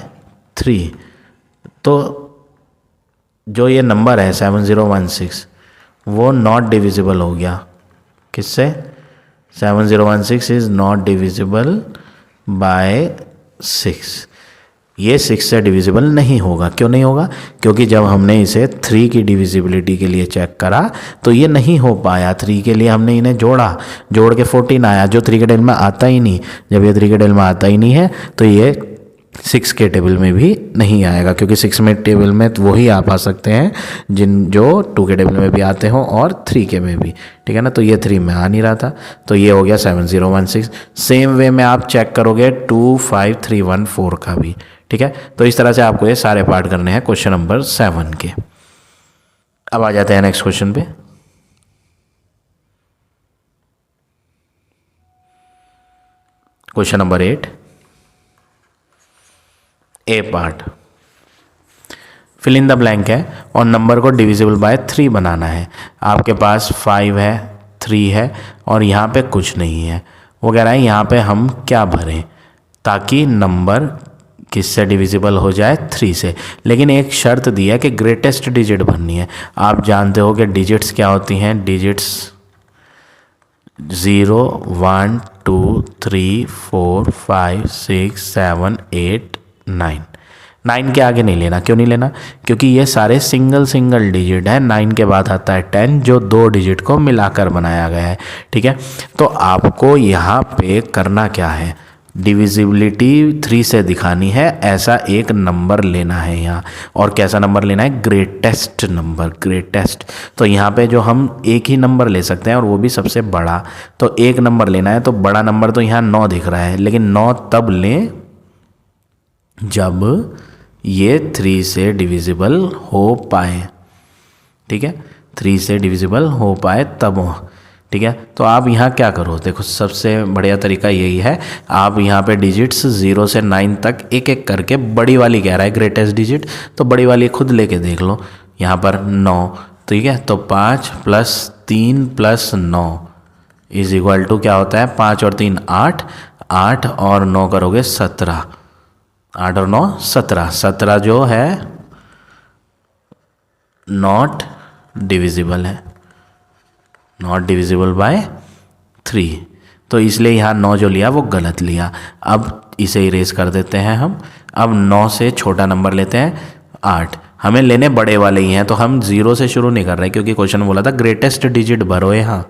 3। तो जो ये नंबर है 7016 वो नॉट डिविजिबल हो गया। किससे? 7016 इज़ नॉट डिविजिबल बाय 6। ये 6 से डिविजिबल नहीं होगा। क्यों नहीं होगा? क्योंकि जब हमने इसे 3 की डिविजिबिलिटी के लिए चेक करा तो ये नहीं हो पाया। 3 के लिए हमने इन्हें जोड़ के 14 आया, जो 3 के टेबल में आता ही नहीं। जब ये 3 के टेबल में आता ही नहीं है तो ये 6 के टेबल में भी नहीं आएगा, क्योंकि 6 में टेबल में तो वही आ पा सकते हैं जो 2 के टेबल में भी आते हों और 3 के में भी, ठीक है ना। तो ये 3 में आ नहीं रहा था, तो ये हो गया 7016। सेम वे में आप चेक करोगे 25314 का भी, ठीक है। तो इस तरह से आपको ये सारे पार्ट करने हैं क्वेश्चन नंबर 7 के। अब आ जाते हैं नेक्स्ट क्वेश्चन पे। Question number 8, A part. Fill in the blank है और नंबर को डिविजिबल बाय 3 बनाना है। आपके पास 5 है, 3 है और यहाँ पे कुछ नहीं है। वो कह रहा है यहाँ पे हम क्या भरें ताकि नंबर किससे डिविजिबल हो जाए? 3 से। लेकिन एक शर्त दी है कि ग्रेटेस्ट डिजिट भरनी है। आप जानते हो कि डिजिट्स क्या होती हैं? डिजिट्स 0 1 2 3 4 5 6 7 8 9। 9 के आगे नहीं लेना। क्यों नहीं लेना? क्योंकि ये सारे सिंगल डिजिट है। 9 के बाद आता है 10, जो 2 डिजिट को मिलाकर बनाया गया है, ठीक है। तो आपको यहाँ पे करना क्या है? डिविजिबिलिटी 3 से दिखानी है, ऐसा एक नंबर लेना है यहाँ। और कैसा नंबर लेना है? Greatest number, greatest. तो यहाँ पे जो हम एक ही नंबर ले सकते हैं और वो भी सबसे बड़ा, तो एक नंबर लेना है। तो बड़ा नंबर तो यहाँ 9 दिख रहा है, लेकिन 9 तब लें जब ये 3 से डिविजिबल हो पाए, ठीक है। 3 से डिविजिबल हो पाए तब, ठीक है। तो आप यहाँ क्या करो? देखो, सबसे बढ़िया तरीका यही है। आप यहाँ पे डिजिट्स 0 से 9 तक एक एक करके, बड़ी वाली कह रहा है ग्रेटेस्ट डिजिट, तो बड़ी वाली खुद लेके देख लो। यहाँ पर 9, ठीक है। तो 5 + 3 + 9 इज इक्वल टू क्या होता है? 5 और 3 8, 8 और 9 करोगे 17, 8 और 9 17। 17 जो है नॉट डिविजिबल है, नॉट डिविजिबल बाय 3। तो इसलिए यहाँ 9 जो लिया वो गलत लिया। अब इसे इरेज कर देते हैं हम। अब 9 से छोटा नंबर लेते हैं 8। हमें लेने बड़े वाले ही हैं, तो हम 0 से शुरू नहीं कर रहे, क्योंकि क्वेश्चन बोला था ग्रेटेस्ट डिजिट भरो। यहाँ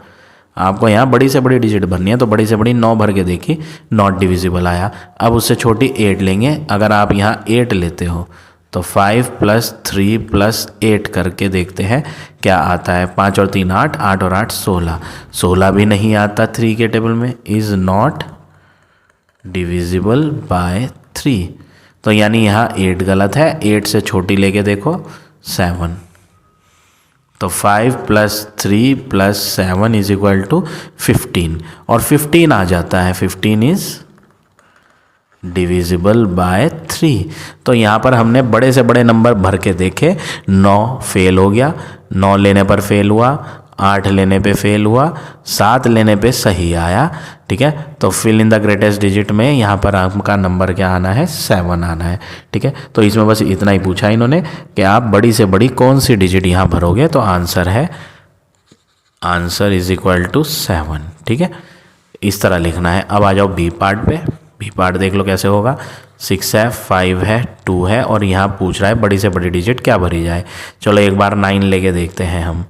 आपको यहाँ बड़ी से बड़ी डिजिट भरनी है, तो बड़ी से बड़ी 9 भर के देखी, नॉट डिविजिबल आया। अब उससे छोटी 8 लेंगे। अगर आप यहाँ 8 लेते हो तो 5 + 3 + 8 करके देखते हैं क्या आता है। 5 और 3 8, 8 और 8 16। 16 भी नहीं आता 3 के टेबल में, इज़ नॉट डिविजिबल बाय 3। तो यानी यहाँ 8 गलत है। 8 से छोटी लेके देखो 7। तो 5 + 3 + 7 इज इक्वल टू 15, और 15 आ जाता है। 15 इज डिविजिबल बाय 3। तो यहाँ पर हमने बड़े से बड़े नंबर भर के देखे। 9 फेल हो गया, 9 लेने पर फेल हुआ, 8 लेने पे फेल हुआ, 7 लेने पे सही आया, ठीक है। तो fill in the greatest digit में यहाँ पर आपका नंबर क्या आना है? 7 आना है, ठीक है। तो इसमें बस इतना ही पूछा इन्होंने कि आप बड़ी से बड़ी कौन सी डिजिट यहाँ भरोगे, तो आंसर है, आंसर इज इक्वल टू 7, ठीक है। इस तरह लिखना है। अब आ जाओ बी पार्ट पे। बी पार्ट देख लो कैसे होगा। 6 है, 5 है, 2 है और यहाँ पूछ रहा है बड़ी से बड़ी डिजिट क्या भरी जाए। चलो एक बार 9 लेके देखते हैं हम।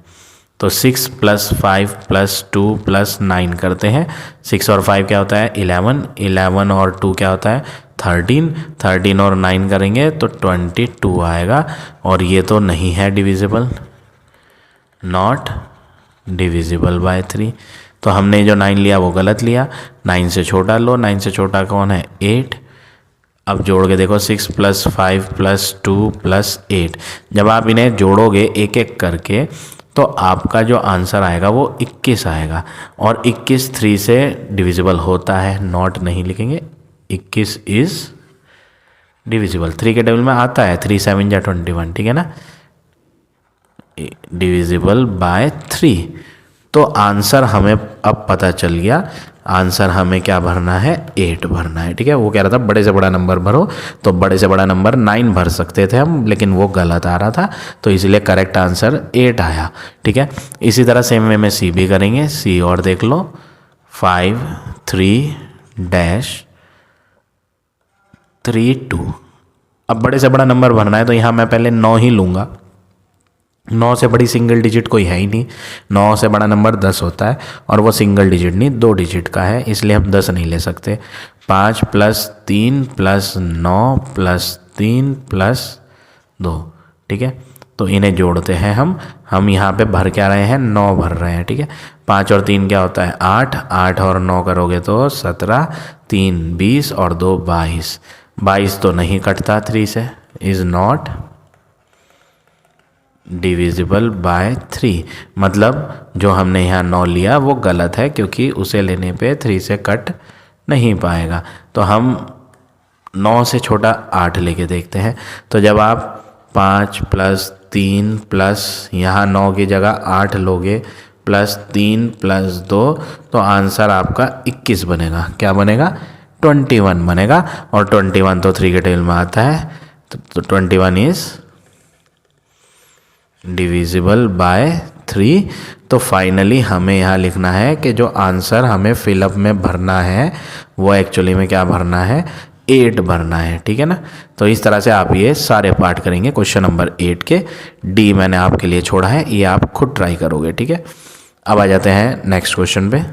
तो 6 + 5 + 2 + 9 करते हैं। 6 और 5 क्या होता है? 11, 11 और 2 क्या होता है? 13, 13 और 9 करेंगे तो 22 आएगा। और ये तो नहीं है डिविजिबल, नॉट डिविजिबल बाय 3। तो हमने जो 9 लिया वो गलत लिया। 9 से छोटा लो। 9 से छोटा कौन है? 8। अब जोड़ के देखो 6 + 5 + 2 + 8। जब आप इन्हें जोड़ोगे एक एक करके तो आपका जो आंसर आएगा वो 21 आएगा। और 21 3 से डिविजिबल होता है, नॉट नहीं लिखेंगे। 21 इज डिविजिबल, 3 के टेबल में आता है। 3 7 21, ठीक है ना। डिविजिबल बाय 3, तो आंसर हमें अब पता चल गया, आंसर हमें क्या भरना है, 8 भरना है। ठीक है, वो कह रहा था बड़े से बड़ा नंबर भरो, तो बड़े से बड़ा नंबर 9 भर सकते थे हम, लेकिन वो गलत आ रहा था, तो इसलिए करेक्ट आंसर 8 आया। ठीक है, इसी तरह सेम वे में सी भी करेंगे। सी और देख लो, 5 3 डैश 3 2। अब बड़े से बड़ा नंबर भरना है तो यहाँ मैं पहले 9 ही लूँगा, 9 से बड़ी सिंगल डिजिट कोई है ही नहीं। 9 से बड़ा नंबर 10 होता है, और वो सिंगल डिजिट नहीं 2 डिजिट का है, इसलिए हम 10 नहीं ले सकते। 5 + 3 + 9 + 3 + 2। ठीक है, तो इन्हें जोड़ते हैं हम यहाँ पे भर क्या रहे हैं, 9 भर रहे हैं। ठीक है, 5 और 3 क्या होता है, 8, 8 और 9 करोगे तो 17, 3 20 और 2 22। 22 तो नहीं कटता 3 से, इज़ नॉट डिविजिबल बाय 3। मतलब जो हमने यहाँ 9 लिया वो गलत है, क्योंकि उसे लेने पे 3 से कट नहीं पाएगा। तो हम 9 से छोटा 8 लेके देखते हैं। तो जब आप 5 + 3 + यहाँ 9 की जगह 8 लोगे, +3 + 2, तो आंसर आपका 21 बनेगा। क्या बनेगा, 21 बनेगा। और 21 तो 3 के टेबल में आता है, तो 21 इज़ डिविजिबल बाय 3। तो फाइनली हमें यहाँ लिखना है कि जो आंसर हमें फिलअप में भरना है वो एक्चुअली में क्या भरना है, 8 भरना है। ठीक है ना, तो इस तरह से आप ये सारे पार्ट करेंगे क्वेश्चन नंबर 8 के। डी मैंने आपके लिए छोड़ा है, ये आप खुद ट्राई करोगे। ठीक है, अब आ जाते हैं नेक्स्ट क्वेश्चन पे।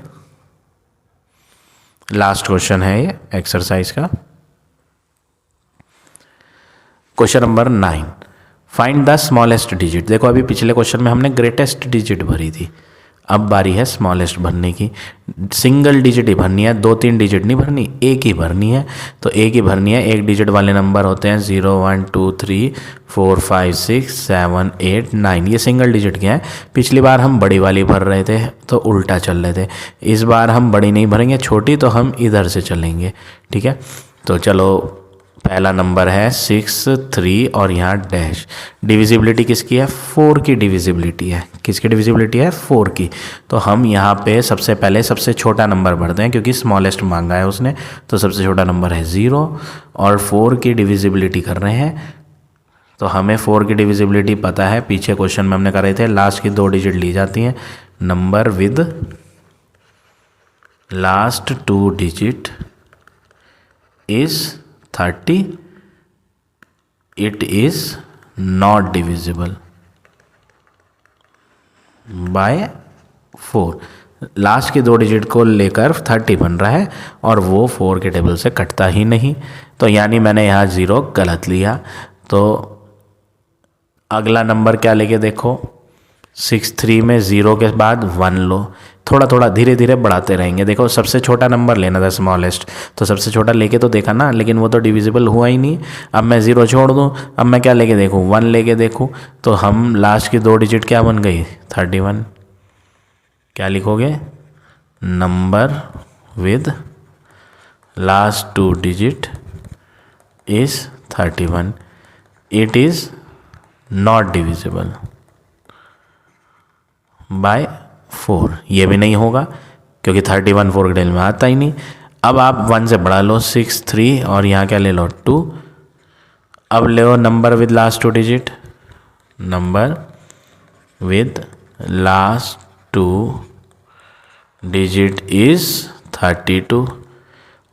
लास्ट क्वेश्चन है ये एक्सरसाइज का, question number 9। Find the smallest digit. देखो अभी पिछले क्वेश्चन में हमने ग्रेटेस्ट डिजिट भरी थी, अब बारी है स्मॉलेस्ट भरने की। सिंगल डिजिट ही भरनी है, 2-3 डिजिट नहीं भरनी, एक ही भरनी है। तो एक ही भरनी है। एक डिजिट वाले नंबर होते हैं 0 1 2 3 4 5 6 7 8 9, ये सिंगल डिजिट के हैं। पिछली बार हम बड़ी वाली भर रहे थे तो उल्टा चल रहे थे, इस बार हम बड़ी नहीं भरेंगे, छोटी, तो हम इधर से चलेंगे। ठीक है, तो चलो पहला नंबर है 6 3 और यहाँ डैश। डिविजिबिलिटी किसकी है, 4 की डिविजिबिलिटी है। किसकी डिविजिबिलिटी है, 4 की। तो हम यहाँ पे सबसे पहले सबसे छोटा नंबर भरते हैं, क्योंकि स्मॉलेस्ट मांगा है उसने, तो सबसे छोटा नंबर है 0, और 4 की डिविजिबिलिटी कर रहे हैं। तो हमें 4 की डिविजिबिलिटी पता है, पीछे क्वेश्चन में हमने कर रहे थे, लास्ट की 2 डिजिट ली जाती हैं। Number with last 2 digit is 30, it is not divisible by 4। Last के 2 डिजिट को लेकर 30 बन रहा है, और वो 4 के टेबल से कटता ही नहीं, तो यानी मैंने यहाँ 0 गलत लिया। तो अगला नंबर क्या लेके देखो, 6 3 में 0 के बाद 1 लो, थोड़ा थोड़ा धीरे धीरे बढ़ाते रहेंगे। देखो सबसे छोटा नंबर लेना था स्मॉलेस्ट, तो सबसे छोटा लेके तो देखा ना, लेकिन वो तो डिविजिबल हुआ ही नहीं। अब मैं 0 छोड़ दूँ, अब मैं क्या लेके देखूँ, 1 लेके देखूँ, तो हम लास्ट की 2 डिजिट क्या बन गई, 31। क्या लिखोगे, number with last 2 digit is 31, it is not divisible by 4। ये भी नहीं होगा, क्योंकि 31 4 के टेबल में आता ही नहीं। अब आप 1 से बढ़ा लो, 6 3 और यहाँ क्या ले लो, 2। अब ले लो number with last 2 digit, number with last 2 digit is 32,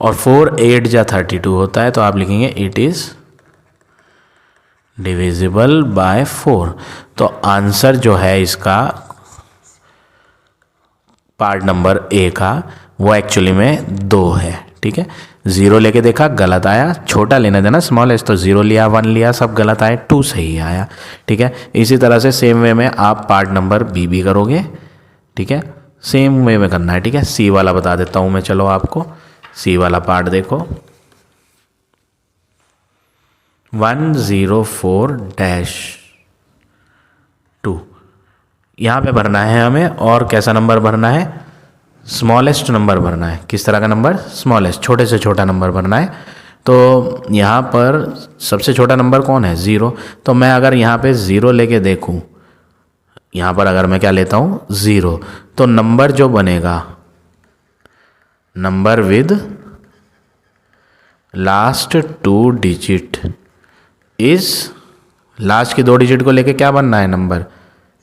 और 4 8 जा 32 होता है, तो आप लिखेंगे इट इज़ डिविजिबल बाय 4। तो आंसर जो है इसका पार्ट नंबर ए का, वो एक्चुअली में 2 है। ठीक है, 0 लेके देखा, गलत आया, छोटा लेना था ना स्मॉलेस्ट, तो 0 लिया 1 लिया, सब गलत आए, 2 सही आया। ठीक है, इसी तरह से सेम वे में आप पार्ट नंबर बी भी करोगे। ठीक है, सेम वे में करना है। ठीक है, सी वाला बता देता हूँ मैं, चलो आपको सी वाला पार्ट देखो, 104-2 यहाँ पे भरना है हमें। और कैसा नंबर भरना है, स्मॉलेस्ट नंबर भरना है। किस तरह का नंबर, स्मॉलेस्ट, छोटे से छोटा नंबर भरना है। तो यहाँ पर सबसे छोटा नंबर कौन है, 0। तो मैं अगर यहाँ पे 0 लेके देखूँ, यहाँ पर अगर मैं क्या लेता हूँ 0, तो नंबर जो बनेगा, number with last 2 digit is, last की 2 डिजिट को लेके क्या बनना है नंबर,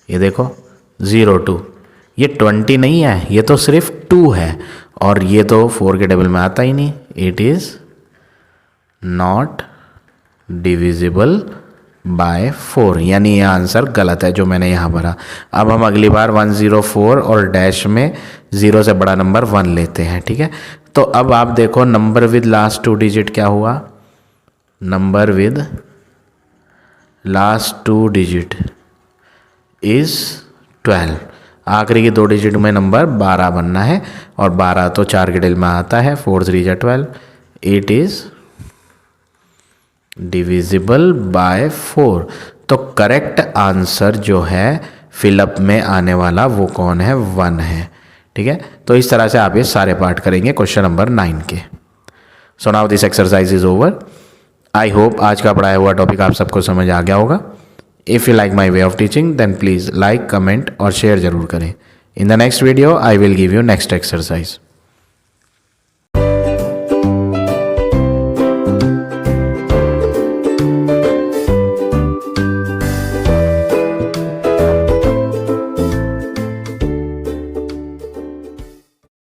ये देखो 02, ये 20 नहीं है, ये तो सिर्फ 2 है और ये तो 4 के टेबल में आता ही नहीं। It is not divisible by 4, यानी ये आंसर गलत है जो मैंने यहाँ भरा। अब हम अगली बार 104 और डैश में 0 से बड़ा नंबर 1 लेते हैं, ठीक है। तो अब आप देखो नंबर विद लास्ट 2 डिजिट क्या हुआ, number with last 2 digit is 12, आखिरी की 2 डिजिट में नंबर 12 बनना है और 12 तो 4 के टेबल में आता है, 4 3 जा 12, इट इज़ डिविजिबल बाय 4। तो करेक्ट आंसर जो है फिलअप में आने वाला वो कौन है, 1 है, ठीक है। तो इस तरह से आप ये सारे पार्ट करेंगे क्वेश्चन नंबर 9 के। So now this exercise is over. I hope आज का पढ़ाया हुआ टॉपिक आप सबको समझ आ गया होगा। If you like my way of teaching then please like, comment और शेयर जरूर करें। In the next video I will give you next exercise.